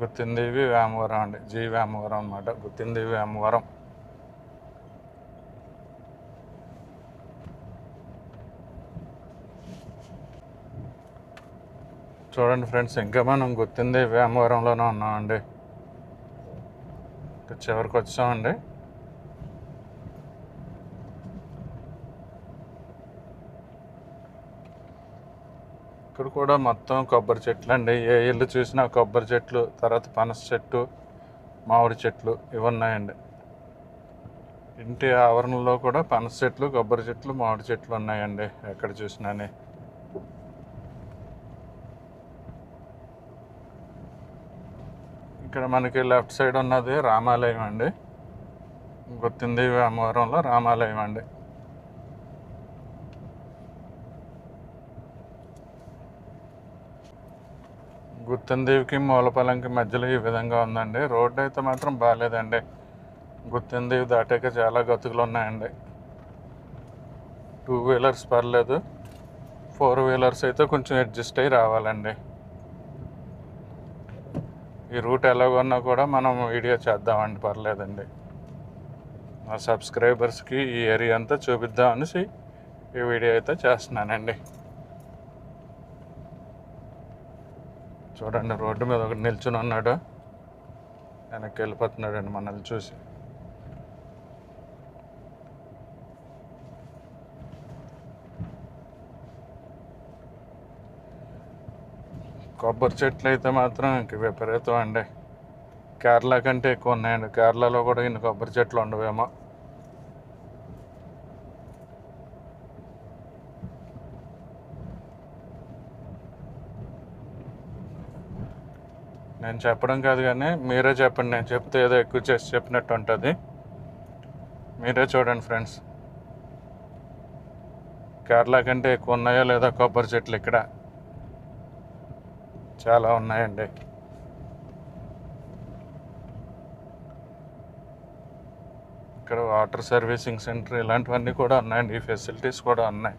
గుర్తిందేవి వేమవరం అండి, జీ వేమవరం అనమాట, గుర్తిందేవి వేమవరం. చూడండి ఫ్రెండ్స్, ఇంకా మనం గుర్తిందేవి వేమవరంలోనే ఉన్నామండి. చివరికి వచ్చామండి. ఇక్కడ కూడా మొత్తం కొబ్బరి చెట్లు అండి. ఏ ఇల్లు చూసినా కొబ్బరి చెట్లు, తర్వాత పనస చెట్టు, మామిడి చెట్లు ఇవి ఉన్నాయండి. ఇంటి ఆవరణలో కూడా పనస చెట్లు, కొబ్బరి చెట్లు, మామిడి చెట్లు ఉన్నాయండి ఎక్కడ చూసినానే. ఇక్కడ మనకి లెఫ్ట్ సైడ్ ఉన్నది రామాలయం అండి. గుత్తిందేవి అమ్మవారంలో రామాలయం అండి. గుత్తిందేవికి మూలపల్లంకి మధ్యలో ఈ విధంగా ఉందండి. రోడ్డు అయితే మాత్రం బాగాలేదండి. గుత్తిందేవి దాటాక చాలా గతుకులు ఉన్నాయండి. 2 వీలర్స్ పర్లేదు, 4 వీలర్స్ అయితే కొంచెం అడ్జస్ట్ అయ్యి రావాలండి. ఈ రూట్ ఎలాగొన్నా కూడా మనం వీడియో చేద్దామండి, పర్లేదండి. మా సబ్స్క్రైబర్స్కి ఈ ఏరియా అంతా చూపిద్దామనేసి ఈ వీడియో అయితే చేస్తున్నానండి. చూడండి, రోడ్డు మీద ఒకటి నిల్చుని ఉన్నాడు, వెనక్కి వెళ్ళిపోతున్నాడండి మనల్ని చూసి. కొబ్బరి చెట్లు అయితే మాత్రం ఇంక విపరీతం అండి. కేరళ కంటే ఎక్కువ ఉన్నాయండి. కేరళలో కూడా ఇన్ని కొబ్బరి చెట్లు ఉండవేమో. నేను చెప్పడం కాదు కానీ మీరే చెప్పండి, నేను చెప్తే ఏదో ఎక్కువ చేసి చెప్పినట్టు ఉంటుంది. మీరే చూడండి ఫ్రెండ్స్, కేరళ కంటే ఎక్కువ ఉన్నాయో లేదా కొబ్బరి చెట్లు. ఇక్కడ చాలా ఉన్నాయండి. ఇక్కడ వాటర్ సర్వీసింగ్ సెంటర్ ఇలాంటివన్నీ కూడా ఉన్నాయండి. ఈ ఫెసిలిటీస్ కూడా ఉన్నాయి.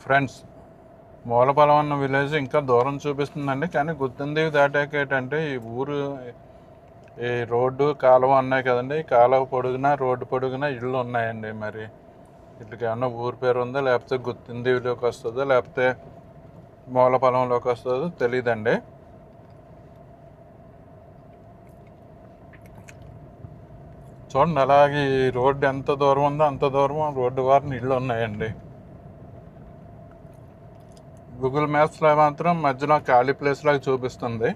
ఫ్రెండ్స్, మూలపలం అన్న విలేజ్ ఇంకా దూరం చూపిస్తుందండి. కానీ గుత్తిందేవి దాటాక ఏంటంటే ఈ ఊరు, ఈ రోడ్డు కాలువ ఉన్నాయి కదండి. ఈ కాలువ పొడుగున, రోడ్డు పొడుగున ఇళ్ళు ఉన్నాయండి. మరి వీటికి ఏమన్నా ఊరు పేరు ఉందో, లేకపోతే గుత్తిందేవిలోకి వస్తుందో, లేకపోతే మూలపలంలోకి వస్తుందో తెలియదండి. చూడండి, అలాగే ఈ రోడ్డు ఎంత దూరం ఉందో అంత దూరం రోడ్డు వారిని ఇళ్ళు ఉన్నాయండి. గూగుల్ మ్యాప్స్లో మాత్రం మధ్యలో ఖాళీ ప్లేస్ లాగా చూపిస్తుంది,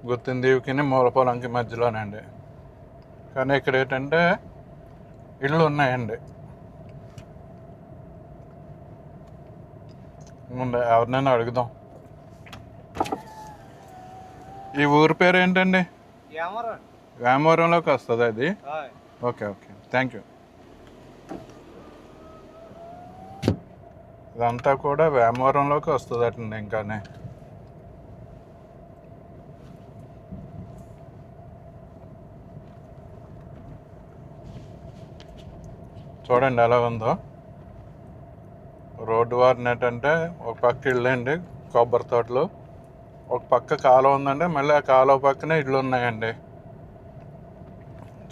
గుత్తిందేవికి మూలపొలంకి మధ్యలోనండి. కానీ ఇక్కడ ఏంటంటే ఇళ్ళు ఉన్నాయండి. ముందు ఎవరినైనా అడుగుదాం. ఈ ఊరి పేరు ఏంటండి? వేమవరంలోకి వస్తుంది అది. Okay okay, thank you. ఇదంతా కూడా వేమవరంలోకి వస్తుంది అటండి. ఇంకానే చూడండి ఎలా ఉందో రోడ్డు వారిని. ఏంటంటే ఒక పక్క ఇళ్ళు అండి, కొబ్బరి తోటలు, ఒక పక్క కాలువ ఉందండి, మళ్ళీ ఆ కాలువ పక్కనే ఇళ్ళు ఉన్నాయండి.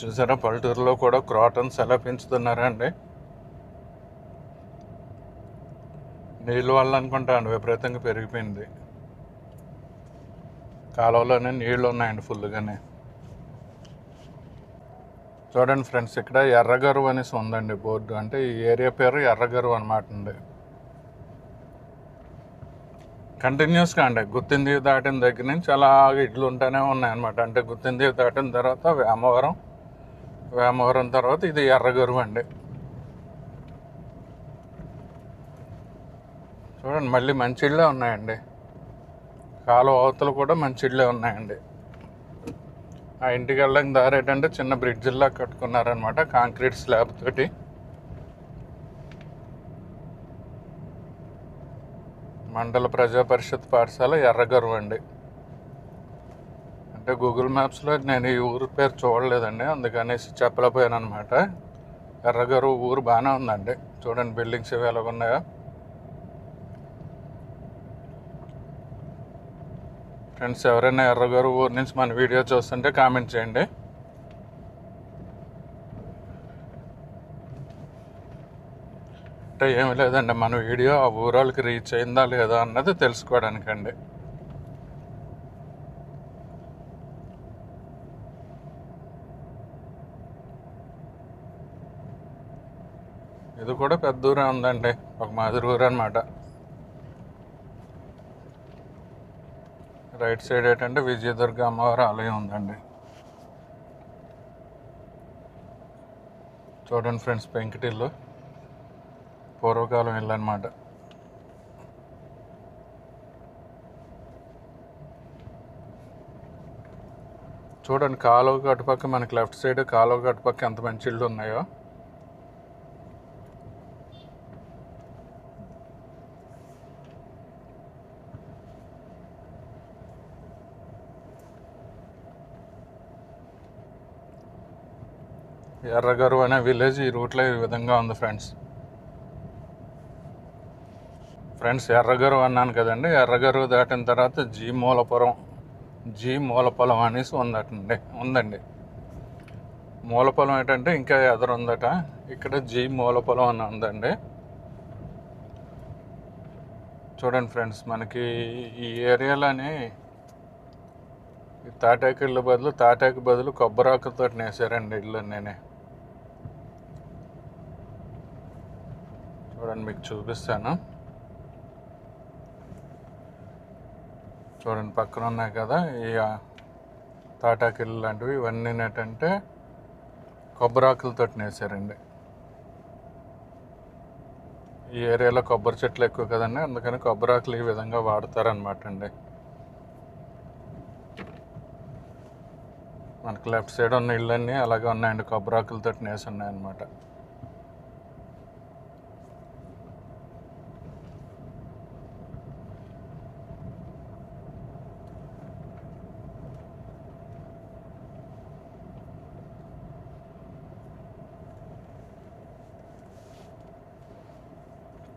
చూసారా, పల్లెటూరులో కూడా క్రాటన్స్ ఎలా పెంచుతున్నారండి. నీళ్ళు వల్ల అనుకుంటా అండి విపరీతంగా పెరిగిపోయింది. కాలువలోనే నీళ్ళు ఉన్నాయండి ఫుల్గానే. చూడండి ఫ్రెండ్స్, ఇక్కడ ఎర్రగరువు అనేసి ఉందండి బోర్డు. అంటే ఈ ఏరియా పేరు ఎర్రగరువు అనమాట అండి. కంటిన్యూస్గా అండి గుత్తిందేవి దాటిన దగ్గర నుంచి అలాగే ఇళ్ళు ఉంటూనే ఉన్నాయన్నమాట. అంటే గుత్తిందేవి దాటిన తర్వాత వేమవరం, వేమవరం తర్వాత ఇది ఎర్రగరువు అండి. చూడండి, మళ్ళీ మంచి ఇళ్ళే ఉన్నాయండి. కాలువ అవతలు కూడా మంచి ఇళ్ళే ఉన్నాయండి. ఆ ఇంటికి వెళ్ళడానికి దారి ఏంటంటే చిన్న బ్రిడ్జిల్లా కట్టుకున్నారనమాట, కాంక్రీట్ స్లాబ్ తోటి. మండల ప్రజా పరిషత్ పాఠశాల ఎర్రగరువు అండి. అంటే గూగుల్ మ్యాప్స్లో నేను ఈ ఊరు పేరు చూడలేదండి, అందుకనేసి చెప్పలేకపోయాను అనమాట. ఎర్రగరువు ఊరు బాగానే ఉందండి. చూడండి బిల్డింగ్స్ ఇవి ఎలాగున్నాయో. ఫ్రెండ్స్, ఎవరైనా ఎర్రగరువు ఊరు నుంచి మన వీడియో చూస్తుంటే కామెంట్ చేయండి. అంటే ఏమి లేదండి, మన వీడియో ఆ ఊరోళ్ళకి రీచ్ అయిందా లేదా అన్నది తెలుసుకోవడానికండి. ఇది కూడా పెద్ద ఊరే ఉందండి, ఒక మాదిరి ఊరు అనమాట. రైట్ సైడ్ ఏంటంటే విజయదుర్గ అమ్మవారి ఆలయం ఉందండి. చూడండి ఫ్రెండ్స్, పెంకుటిల్లు, పూర్వకాలం ఇల్లు అన్నమాట. చూడండి కాలువ అటుపక్క, మనకి లెఫ్ట్ సైడ్ కాలువ అటుపక్క ఎంత మంచి ఇళ్ళు ఉన్నాయో. ఎర్రగరు అనే విలేజ్ ఈ రూట్లో ఈ విధంగా ఉంది ఫ్రెండ్స్. ఎర్రగరు అన్నాను కదండి. ఎర్రగరు దాటిన తర్వాత జీ మూలపొలం అనేసి ఉందండి. మూలపొలం ఏంటంటే ఇంకా ఎదురుందట. ఇక్కడ జీ మూలపొలం అని ఉందండి. చూడండి ఫ్రెండ్స్, మనకి ఈ ఏరియాలోని తాటాకు బదులు కొబ్బరాకులతో నేసారండి ఇల్లు. నేనే చూడండి, మీకు చూపిస్తాను. చూడండి పక్కన ఉన్నాయి కదా ఈ తాటాకు ఇల్లు లాంటివి. ఇవన్నీ ఏంటంటే కొబ్బరాకులతో నేసారండి. ఈ ఏరియాలో కొబ్బరి చెట్లు ఎక్కువ కదండి, అందుకని కొబ్బరాకులు ఈ విధంగా వాడతారనమాట అండి. మనకి లెఫ్ట్ సైడ్ ఉన్న ఇళ్ళన్నీ అలాగే ఉన్నాయండి, కొబ్బరాకులతో నేసి ఉన్నాయన్నమాట.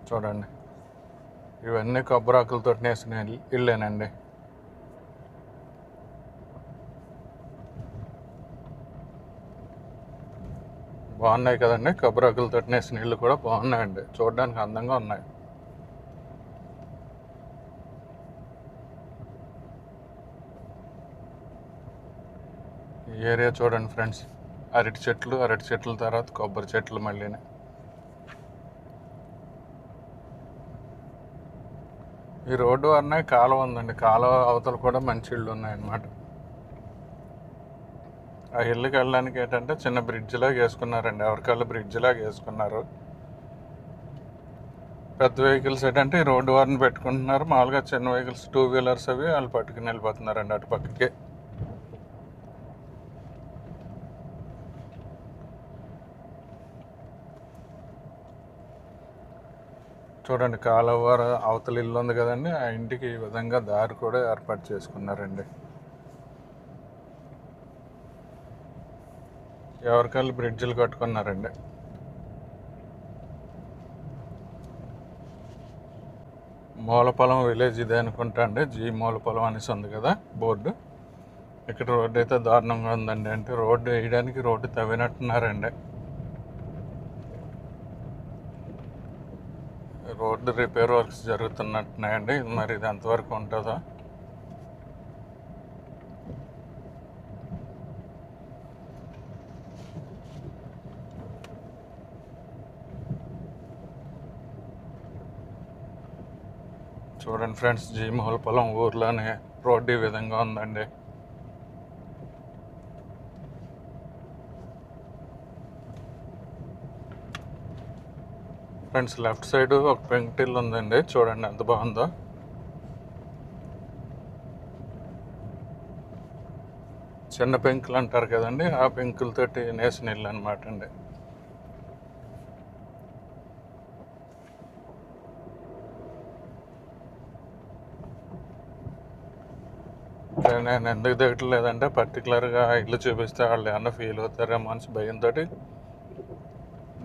చూడండి, ఇవన్నీ కొబ్బరాకులతో నేసిన ఇల్లేనండి. బాగున్నాయి కదండి, కొబ్బరాకులతో నేసిన ఇల్లు కూడా బాగున్నాయండి, చూడడానికి అందంగా ఉన్నాయి. ఈ ఏరియా చూడండి ఫ్రెండ్స్, అరటి చెట్ల తర్వాత కొబ్బరి చెట్లు మళ్ళీనే. ఈ రోడ్డు వరనే కాలువ ఉందండి, కాలువ అవతల కూడా మంచి ఇళ్ళు ఉన్నాయన్నమాట. ఆ ఇళ్ళకి వెళ్ళడానికి ఏంటంటే చిన్న బ్రిడ్జ్ లాగా వేసుకున్నారండి, ఎవరికాళ్ళు బ్రిడ్జ్ లాగా వేసుకున్నారు. పెద్ద వెహికల్స్ ఏంటంటే ఈ రోడ్డు వారిని పెట్టుకుంటున్నారు, మామూలుగా చిన్న వెహికల్స్ 2 వీలర్స్ అవి వాళ్ళు పట్టుకుని వెళ్ళిపోతున్నారండి అటు పక్కకి. చూడండి, కాలువ అవతల ఇల్లు ఉంది కదండి, ఆ ఇంటికి ఈ విధంగా దారి కూడా ఏర్పాటు చేసుకున్నారండి. ఎవరికాళ్ళు బ్రిడ్జిలు కట్టుకున్నారండి. మూలపొలం విలేజ్ ఇదే అనుకుంటా అండి, జీ మూలపొలం అనేసి ఉంది కదా బోర్డు. ఇక్కడ రోడ్డు అయితే దారుణంగా ఉందండి, అంటే రోడ్డు వేయడానికి రోడ్డు తవ్వినట్టున్నారండి. రోడ్డు రిపేర్ వర్క్స్ జరుగుతున్నట్టున్నాయండి, మరి ఇది ఎంతవరకు ఉంటుందో. చూడండి ఫ్రెండ్స్, జీమూలపొలం ఊర్లోనే రోడ్డు ఈ విధంగా ఉందండి. ఫ్రెండ్స్, లెఫ్ట్ సైడ్ ఒక పెంకుటిల్లు ఉందండి, చూడండి ఎంత బాగుందో. చిన్న పెంకులు అంటారు కదండి, ఆ పెంకులతోటి నేసిన ఇల్లు అనమాట అండి. నేను ఎందుకు దిగట్లేదంటే పర్టికులర్గా ఇల్లు చూపిస్తే వాళ్ళు ఏమన్నా ఫీల్ అవుతారేమో అని భయంతో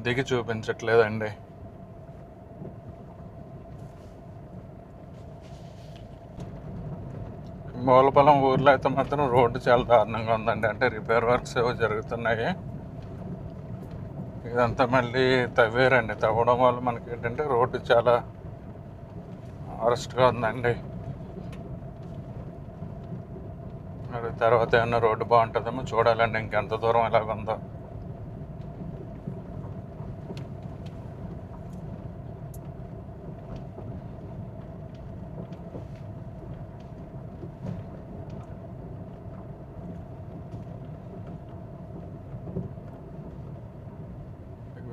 దిగి చూపించట్లేదండి. మూలపొలం ఊర్లో అయితే మాత్రం రోడ్డు చాలా దారుణంగా ఉందండి, అంటే రిపేర్ వర్క్స్ ఏవో జరుగుతున్నాయి. ఇదంతా మళ్ళీ తవ్వారండి, తవ్వడం వల్ల మనకి ఏంటంటే రోడ్డు చాలా వరస్ట్గా ఉందండి. మరి తర్వాత ఏమన్నా రోడ్డు బాగుంటుందేమో చూడాలండి, ఇంకెంత దూరం ఎలాగుందో.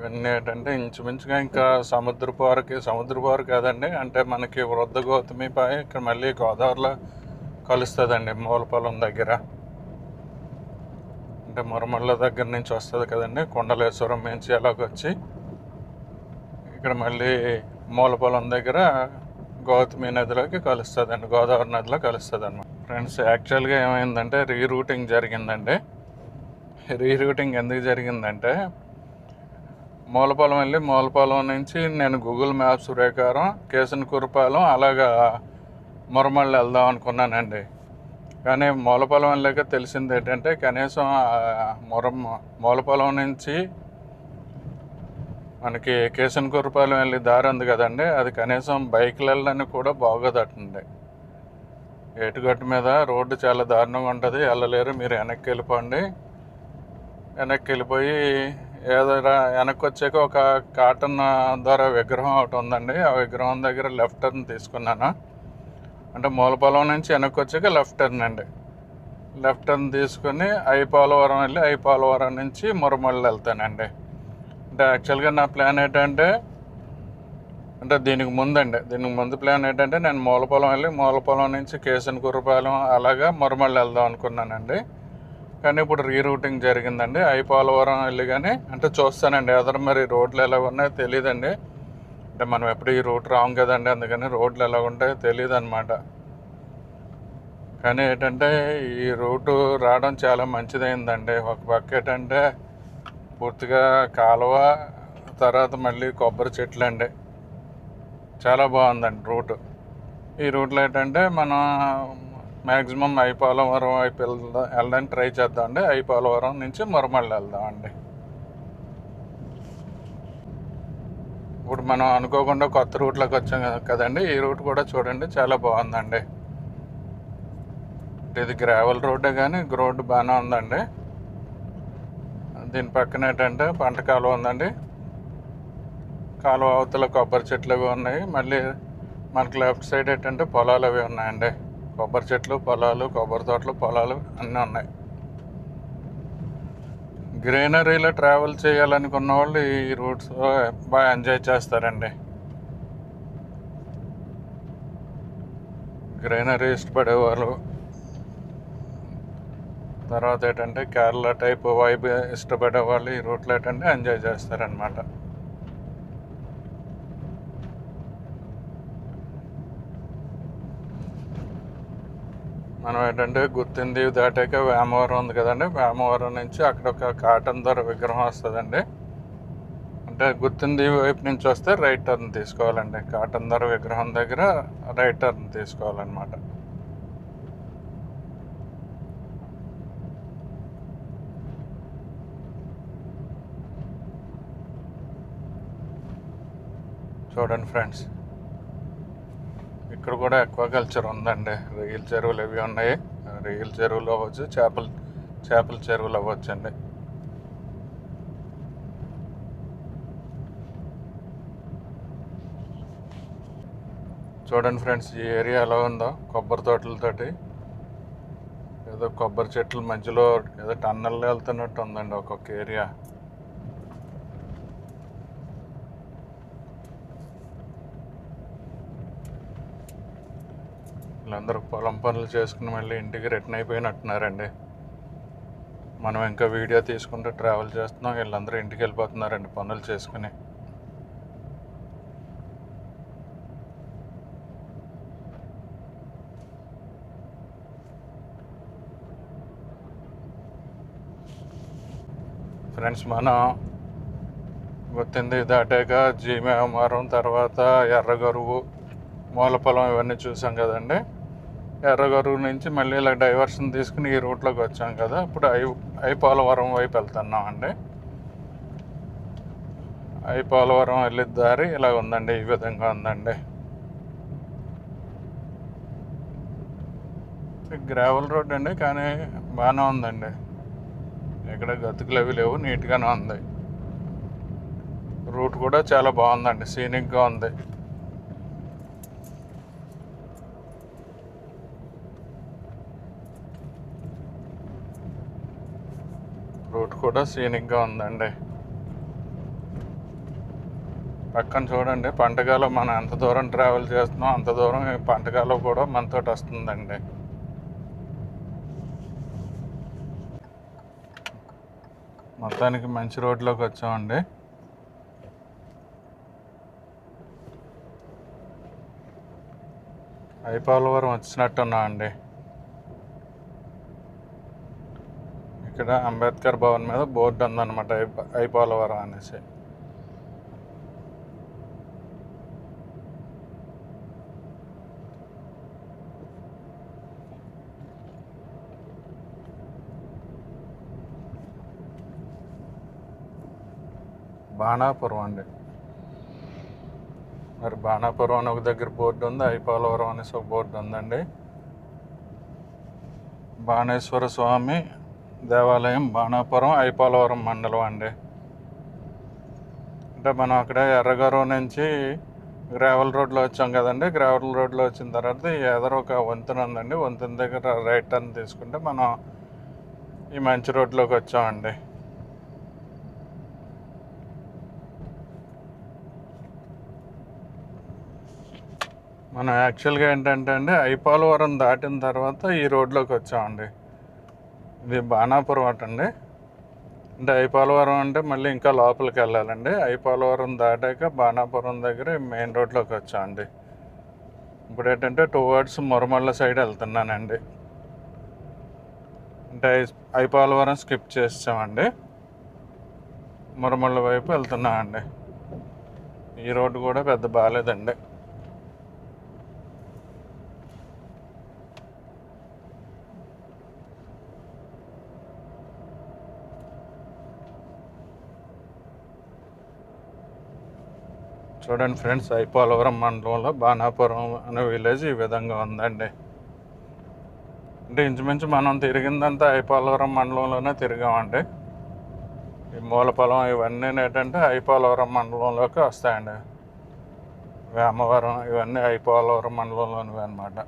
ఇవన్నీ ఏంటంటే ఇంచుమించుగా ఇంకా సముద్రపు కాదండి, అంటే మనకి వృద్ధ గౌతమి పాయ ఇక్కడ మళ్ళీ గోదావరిలో కలుస్తుందండి మూలపాలెం దగ్గర. అంటే మురమళ్ళ దగ్గర నుంచి వస్తుంది కదండి, కొండలేశ్వరం నుంచి ఎలాగొచ్చి ఇక్కడ మళ్ళీ మూలపాలెం దగ్గర గౌతమి నదిలోకి కలుస్తుందండి, గోదావరి నదిలో కలుస్తుంది అన్నమాట. ఫ్రెండ్స్, యాక్చువల్గా ఏమైందంటే రీరూటింగ్ జరిగిందండి. రీరూటింగ్ ఎందుకు జరిగిందంటే మూలపాలెం నుంచి నేను గూగుల్ మ్యాప్స్ ప్రకారం కేసనకురపాలెం అలాగా మురమళ్ళ వెళ్దాం అనుకున్నానండి. కానీ మూలపాలెం వెళ్ళాక తెలిసింది ఏంటంటే కనీసం మూలపాలెం నుంచి మనకి కేసనకురపాలెం వెళ్ళి దారి ఉంది కదండి, అది కనీసం బైక్లు వెళ్ళడానికి కూడా బాగోదటండి. ఏటుగట్టు మీద రోడ్డు చాలా దారుణంగా ఉంటుంది, వెళ్ళలేరు. మీరు వెనక్కి వెళ్ళిపోయి ఏదో వెనక్కి వచ్చాక ఒక కాటన్ ద్వారా విగ్రహం ఒకటి ఉందండి, ఆ విగ్రహం దగ్గర లెఫ్ట్ టర్న్ తీసుకున్నాను. అంటే మూలపాలెం నుంచి వెనక్కి వచ్చాక లెఫ్ట్ టర్న్ అండి. లెఫ్ట్ టర్న్ తీసుకుని ఐపోలవరం వెళ్ళి ఐపోలవరం నుంచి మురమళ్ళ వెళ్తానండి. అంటే యాక్చువల్గా నా ప్లాన్ ఏంటంటే దీనికి ముందు ప్లాన్ ఏంటంటే నేను మూలపాలెం నుంచి కేసనకురపాలెం అలాగా మురమళ్ళ వెళ్దాం అనుకున్నానండి. కానీ ఇప్పుడు రీరూటింగ్ జరిగిందండి. ఐపోలవరం వెళ్ళి కానీ అంటే చూస్తానండి ఎదురు మరి రోడ్లు ఎలా ఉన్నాయో తెలియదండి. అంటే మనం ఎప్పుడు ఈ రూట్ రాము కదండి, అందుకని రోడ్లు ఎలా ఉంటాయో తెలియదు అనమాట. కానీ ఏంటంటే ఈ రూటు రావడం చాలా మంచిదైందండి. ఒక పక్క ఏంటంటే పూర్తిగా కాలువ, తర్వాత మళ్ళీ కొబ్బరి చెట్లు అండి, చాలా బాగుందండి రూటు. ఈ రూట్లో ఏంటంటే మనం మ్యాక్సిమం ఐపోలవరం వైపు వెళ్ళడానికి ట్రై చేద్దామండి. ఐపోలవరం నుంచి మురమళ్ళ వెళ్దామండి. ఇప్పుడు మనం అనుకోకుండా కొత్త రూట్లోకి వచ్చాం కదండి, ఈ రూట్ కూడా చూడండి చాలా బాగుందండి. ఇది గ్రావెల్ రోడ్డే కానీ రోడ్డు బాగానే ఉందండి. దీని పక్కన ఏంటంటే పంట కాలువ ఉందండి, కాలువ అవతల కొబ్బరి చెట్లు అవి ఉన్నాయి. మళ్ళీ మనకి లెఫ్ట్ సైడ్ ఏంటంటే పొలాలు అవి ఉన్నాయండి, కొబ్బరి చెట్లు, పొలాలు, కొబ్బరి తోటలు, పొలాలు అన్నీ ఉన్నాయి. గ్రీనరీలో ట్రావెల్ చేయాలనుకున్న వాళ్ళు ఈ రూట్స్ బాగా ఎంజాయ్ చేస్తారండి. గ్రీనరీ ఇష్టపడేవాళ్ళు, తర్వాత ఏంటంటే కేరళ టైప్ వైబ్ ఇష్టపడే వాళ్ళు ఈ రూట్లో ఏంటంటే ఎంజాయ్ చేస్తారనమాట. మనం ఏంటంటే గుత్తింది దాటాక వేమవరం ఉంది కదండి, వేమవరం నుంచి అక్కడ ఒక కాటన్ ద్వారా విగ్రహం వస్తుందండి. అంటే గుత్తింది వైపు నుంచి వస్తే రైట్ టర్న్ తీసుకోవాలండి, కాటన్ ద్వారా విగ్రహం దగ్గర రైట్ టర్న్ తీసుకోవాలన్నమాట. చూడండి ఫ్రెండ్స్, ఇక్కడ కూడా అక్వాకల్చర్ ఉందండి. రొయ్యల చెరువులు ఇవి ఉన్నాయి, రొయ్యల చెరువులు అవ్వచ్చు, చేపల చెరువులు అవ్వచ్చండి. చూడండి ఫ్రెండ్స్, ఈ ఏరియా ఎలా ఉందో, కొబ్బరి తోటలతోటి ఏదో కొబ్బరి చెట్ల మధ్యలో ఏదో టన్నల్లో వెళ్తున్నట్టు ఉందండి ఒక్కొక్క ఏరియా. వీళ్ళందరూ పొలం పనులు చేసుకుని మళ్ళీ ఇంటికి రిటర్న్ అయిపోయినట్టున్నారండి. మనం ఇంకా వీడియో తీసుకుంటూ ట్రావెల్ చేస్తున్నాం, వీళ్ళందరూ ఇంటికి వెళ్ళిపోతున్నారండి పనులు చేసుకుని. ఫ్రెండ్స్, మనం గుత్తింది దాటాక జీమేమరం, తర్వాత ఎర్రగరువు, మూలపాలెం ఇవన్నీ చూసాం కదండి. ఎర్రగరువు నుంచి మళ్ళీ ఇలా డైవర్షన్ తీసుకుని ఈ రూట్లోకి వచ్చాం కదా, ఇప్పుడు ఐపోలవరం వైపు వెళ్తున్నాం అండి. ఐపోలవరం వెళ్ళే దారి ఇలా ఉందండి, ఈ విధంగా ఉందండి. గ్రావెల్ రోడ్ అండి, కానీ బాగానే ఉందండి, ఇక్కడ గతుకులు అవి లేవు, నీట్గానే ఉంది. రూట్ కూడా చాలా బాగుందండి, సీనిక్గా ఉంది. రూట్ కూడా సీనిక్గా ఉందండి. పక్కన చూడండి, పంటకాలం మనం ఎంత దూరం ట్రావెల్ చేస్తున్నాం అంత దూరం ఈ పంటకాలం కూడా మనతోటి వస్తుందండి. మొత్తానికి మంచి రోడ్లోకి వచ్చామండి. ఐపోలవరం వచ్చినట్టున్నాం అండి. ఇక్కడ అంబేద్కర్ భవన్ మీద బోర్డు ఉందన్నమాట, ఐపోలవరం అనేసి. బాణాపురం అండి. మరి బాణాపురం అని ఒక దగ్గర బోర్డు ఉంది, ఐపోలవరం అనేసి ఒక బోర్డు ఉందండి. బాణేశ్వర స్వామి దేవాలయం బాణాపురం ఐపోలవరం మండలం అండి. అంటే మనం అక్కడ ఎర్రగరం నుంచి గ్రావెల్ రోడ్లో వచ్చాం కదండి. గ్రావెల్ రోడ్లో వచ్చిన తర్వాత ఎదర ఒక వంతెన ఉందండి. వంతెన దగ్గర రైట్ టర్న్ తీసుకుంటే మనం ఈ మంచి రోడ్లోకి వచ్చామండి. మనం యాక్చువల్గా ఏంటంటే అండి, ఐపోలవరం దాటిన తర్వాత ఈ రోడ్లోకి వచ్చామండి. ఇది బాణాపురం అటండి. అంటే ఐపోలవరం అంటే మళ్ళీ ఇంకా లోపలికి వెళ్ళాలండి. ఐపోలవరం దాటాక బాణాపురం దగ్గర మెయిన్ రోడ్లోకి వచ్చామండి. ఇప్పుడు ఏంటంటే టువర్డ్స్ మురమళ్ళ సైడ్ వెళ్తున్నానండి. అంటే ఐపోలవరం స్కిప్ చేసామండి, మురమళ్ళ వైపు వెళ్తున్నామండి. ఈ రోడ్డు కూడా పెద్ద బాగాలేదండి. చూడండి ఫ్రెండ్స్, ఐపోలవరం మండలంలో బాణాపురం అనే విలేజ్ ఈ విధంగా ఉందండి. అంటే ఇంచుమించు మనం తిరిగిందంతా ఐపోలవరం మండలంలోనే తిరిగామండి. ఈ మూలపొలం ఇవన్నీ ఏంటంటే ఐపోలవరం మండలంలోకి వస్తాయండి. వేమవరం ఇవన్నీ ఐపోలవరం మండలంలోనివి అన్నమాట.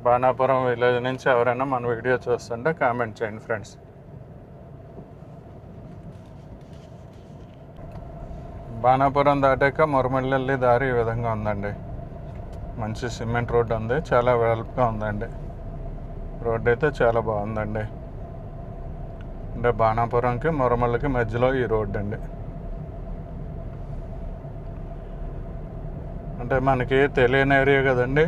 బాణాపురం విలేజ్ నుంచి ఎవరైనా మన వీడియో చూస్తుంటే కామెంట్ చేయండి ఫ్రెండ్స్. బాణాపురం దాటాక మురమల్లి దారి ఈ విధంగా ఉందండి. మంచి సిమెంట్ రోడ్ ఉంది, చాలా వెడల్పుగా ఉందండి. రోడ్ అయితే చాలా బాగుందండి. అంటే బాణాపురంకి మురమల్లికి మధ్యలో ఈ రోడ్ అండి. అంటే మనకి తెలియని ఏరియా కదండి,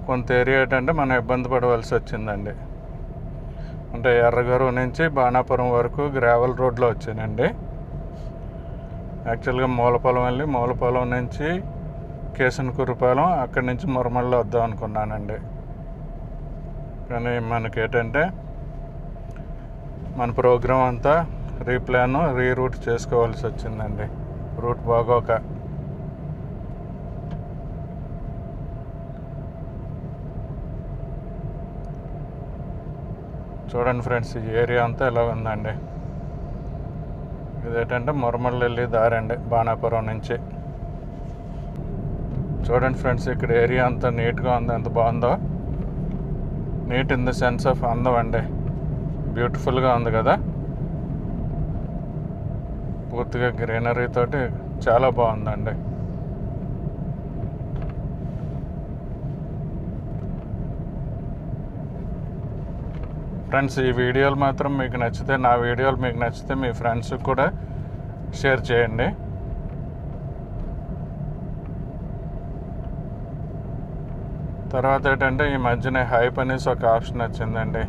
కొంత ఏరియా ఏంటంటే మనం ఇబ్బంది పడవలసి వచ్చిందండి. అంటే ఎర్రగరు నుంచి బాణాపురం వరకు గ్రావెల్ రోడ్లో వచ్చానండి. యాక్చువల్గా మూలపొలం వెళ్ళి మూలపొలం నుంచి కేసనకురుపాలెం, అక్కడి నుంచి మురమళ్ళ వద్దాం అనుకున్నానండి. కానీ మనకేంటంటే మన ప్రోగ్రాం అంతా రీరూట్ చేసుకోవాల్సి వచ్చిందండి, రూట్ బాగోక. చూడండి ఫ్రెండ్స్, ఈ ఏరియా అంతా ఇలా ఉందండి. ఇదేంటంటే మురమళ్ళ వెళ్ళి దారి అండి బాణాపురం నుంచి. చూడండి ఫ్రెండ్స్, ఇక్కడ ఏరియా అంతా నీట్గా ఉంది, ఎంత బాగుందో. Neat in the sense of అందం అండి, బ్యూటిఫుల్గా ఉంది కదా. పూర్తిగా గ్రీనరీ తోటి చాలా బాగుందండి. ఫ్రెండ్స్, ఈ వీడియోలు మాత్రం మీకు నచ్చితే, నా వీడియోలు మీకు నచ్చితే మీ ఫ్రెండ్స్కి కూడా షేర్ చేయండి. తర్వాత ఏంటంటే ఈ మధ్యనే హైప్ అనేసి ఒక ఆప్షన్ వచ్చిందండి.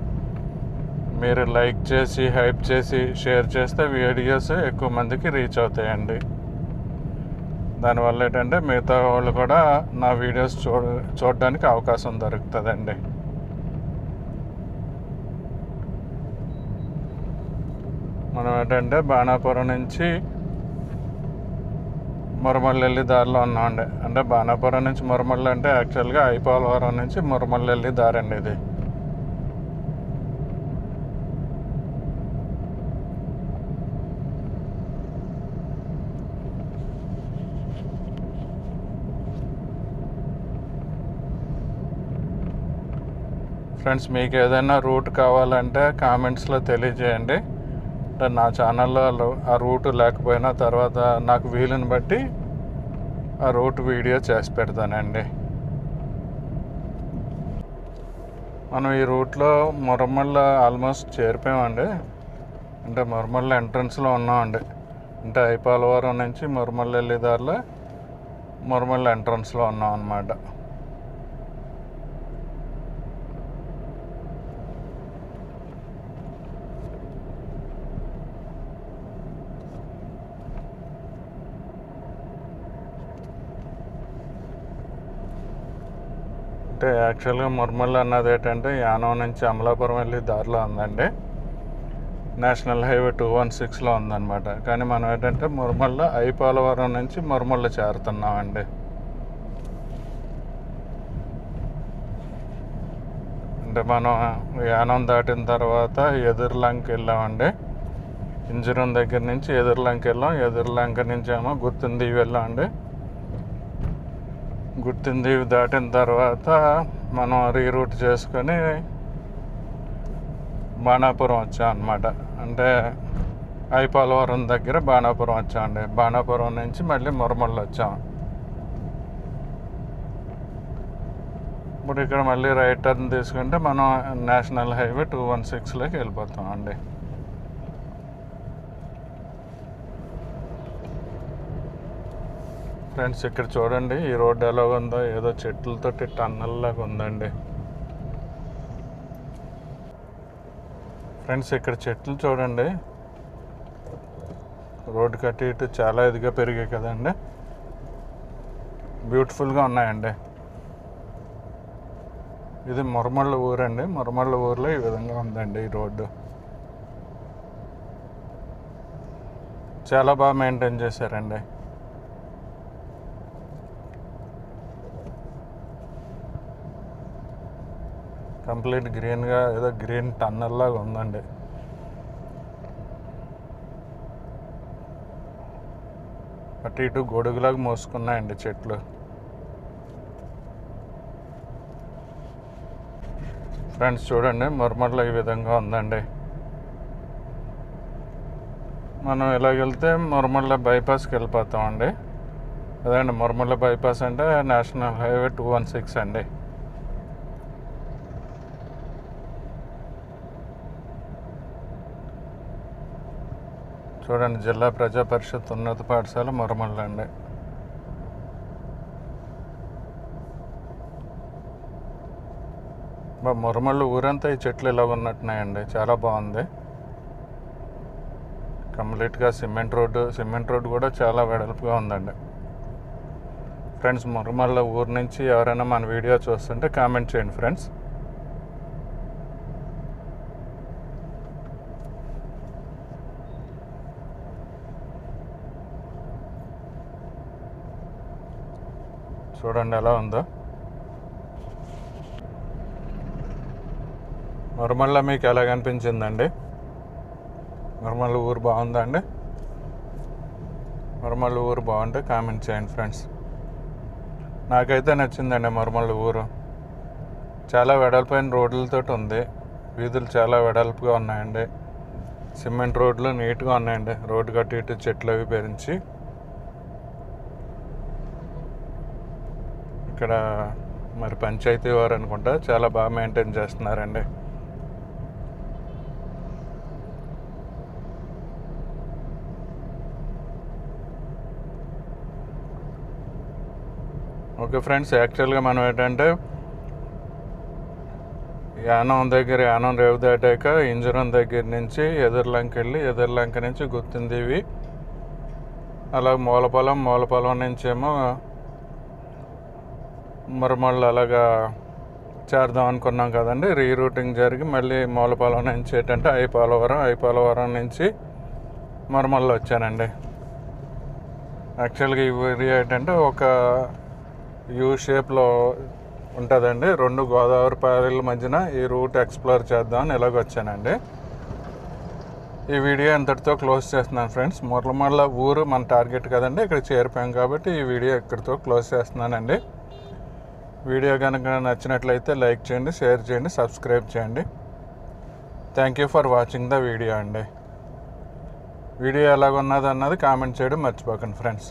మీరు లైక్ చేసి హైప్ చేసి షేర్ చేస్తే వీడియోస్ ఎక్కువ మందికి రీచ్ అవుతాయండి. దానివల్ల ఏంటంటే మిగతా వాళ్ళు కూడా నా వీడియోస్ చూడడానికి అవకాశం దొరుకుతుందండి. మనం ఏంటంటే బాణాపురం నుంచి మురమళ్ళ వెళ్ళి దారిలో ఉన్నామండి. అంటే బాణాపురం నుంచి మురమళ్ళ అంటే యాక్చువల్గా ఐపోలవరం నుంచి మురమళ్ళ వెళ్ళి దారి అండి ఇది. ఫ్రెండ్స్, మీకు ఏదైనా రూట్ కావాలంటే కామెంట్స్లో తెలియజేయండి. అంటే నా ఛానల్లో ఆ రూట్ లేకపోయినా తర్వాత నాకు వీలుని బట్టి ఆ రూట్ వీడియో చేసి పెడతానండి. మనం ఈ రూట్లో మురమళ్ళ ఆల్మోస్ట్ చేరిపోయామండి. అంటే మురమళ్ళ ఎంట్రన్స్లో ఉన్నామండి. అంటే ఐపాలవరం నుంచి మురమళ్ళ వెళ్ళే దారిలో మురమళ్ళ ఎంట్రన్స్లో ఉన్నాం అన్నమాట. అంటే యాక్చువల్గా మురమళ్ళ అన్నది ఏంటంటే యానం నుంచి అమలాపురం వెళ్ళి దారిలో ఉందండి. నేషనల్ హైవే 216లో ఉందన్నమాట. కానీ మనం ఏంటంటే మురమళ్ళ ఐపాలవరం నుంచి మురమళ్ళ చేరుతున్నామండి. అంటే మనం యానం దాటిన తర్వాత ఎదురులంక వెళ్ళామండి. ఇంజరం దగ్గర నుంచి ఎదురులంక వెళ్ళాం. ఎదురులంక నుంచి ఏమో గుర్తుందీవి వెళ్ళామండి. గుర్తుందీవి దాటిన తర్వాత మనం రీరూట్ చేసుకొని బాణాపురం వచ్చాం అన్నమాట. అంటే ఐపాలవరం దగ్గర బాణాపురం వచ్చామండి. బాణాపురం నుంచి మళ్ళీ మురమళ్ళ వచ్చాం. ఇప్పుడు ఇక్కడ మళ్ళీ రైట్ టర్న్ తీసుకుంటే మనం నేషనల్ హైవే 216లోకి వెళ్ళిపోతాం అండి. ఫ్రెండ్స్, ఇక్కడ చూడండి ఈ రోడ్డు ఎలాగ ఉందో, ఏదో చెట్లతోటి టన్నల్ లాగా ఉందండి. ఫ్రెండ్స్, ఇక్కడ చెట్లు చూడండి, రోడ్డు కట్టి ఇటు చాలా ఇదిగా పెరిగాయి కదండి. బ్యూటిఫుల్గా ఉన్నాయండి. ఇది మురమళ్ళ ఊరండి. మురమళ్ళ ఊర్లో ఈ విధంగా ఉందండి ఈ రోడ్డు. చాలా బాగా మెయింటైన్ చేశారండి. కంప్లీట్ గ్రీన్గా ఏదో గ్రీన్ టన్నల్ లాగా ఉందండి. అటు ఇటు గొడుగులాగా మోసుకున్నాయండి చెట్లు. ఫ్రెండ్స్ చూడండి, మురమళ్ళ ఈ విధంగా ఉందండి. మనం ఇలాగెళ్తే మురమళ్ళ బైపాస్కి వెళ్ళిపోతామండి. అదండి మురమళ్ళ బైపాస్ అంటే నేషనల్ హైవే 216 అండి. చూడండి, జిల్లా ప్రజా పరిషత్ ఉన్నత పాఠశాల మురమళ్ళ అండి. మురమళ్ళ ఊరంతా ఈ చెట్లు ఇలా ఉన్నట్టున్నాయండి. చాలా బాగుంది. కంప్లీట్గా సిమెంట్ రోడ్డు కూడా చాలా వెడల్పుగా ఉందండి. ఫ్రెండ్స్, మురమళ్ళ ఊరు నుంచి ఎవరైనా మన వీడియో చూస్తుంటే కామెంట్ చేయండి ఫ్రెండ్స్. చూడండి ఎలా ఉందో. మురమళ్ళ మీకు ఎలా కనిపించిందండి? మురమళ్ళ ఊరు బాగుందా అండి? మురమళ్ళ ఊరు బాగుంటే కామెంట్ చేయండి ఫ్రెండ్స్. నాకైతే నచ్చిందండి మురమళ్ళ ఊరు. చాలా వెడల్పైన రోడ్లతో ఉంది. వీధులు చాలా వెడల్పుగా ఉన్నాయండి. సిమెంట్ రోడ్లు నీట్గా ఉన్నాయండి. రోడ్డు కట్టి ఇటు చెట్లు అవి పెరించి ఇక్కడ మరి పంచాయతీ వారు అనుకుంటా చాలా బాగా మెయింటైన్ చేస్తున్నారండి. ఓకే ఫ్రెండ్స్, యాక్చువల్గా మనం ఏంటంటే యానం రేవు దాటాక ఇంజరం దగ్గర నుంచి ఎదురులంక వెళ్ళి ఎదురులంక నుంచి గుర్తుందీవి అలా మూలపాలెం నుంచి ఏమో మురమళ్ళ అలాగా చేద్దాం అనుకున్నాం కదండి. రీరూటింగ్ జరిగి మళ్ళీ మూలపాలెం నుంచి ఏంటంటే ఐపాలవరం నుంచి మురమళ్ళ వచ్చానండి. యాక్చువల్గా ఈ ఏరియా ఏంటంటే ఒక యూ షేప్లో ఉంటుందండి. 2 గోదావరి పాయల మధ్యన ఈ రూట్ ఎక్స్ప్లోర్ చేద్దామని ఇలాగొచ్చానండి. ఈ వీడియో ఇంతటితో క్లోజ్ చేస్తున్నాను ఫ్రెండ్స్. మురమళ్ళ ఊరు మన టార్గెట్ కదండి, ఇక్కడ చేరిపోయాం కాబట్టి ఈ వీడియో ఇక్కడితో క్లోజ్ చేస్తున్నానండి. వీడియో కనుక నచ్చినట్లయితే లైక్ చేయండి, షేర్ చేయండి, సబ్స్క్రైబ్ చేయండి. Thank you for watching the video అండి. వీడియో ఎలాగున్నది అన్నది కామెంట్ చేయడం మర్చిపోకండి ఫ్రెండ్స్.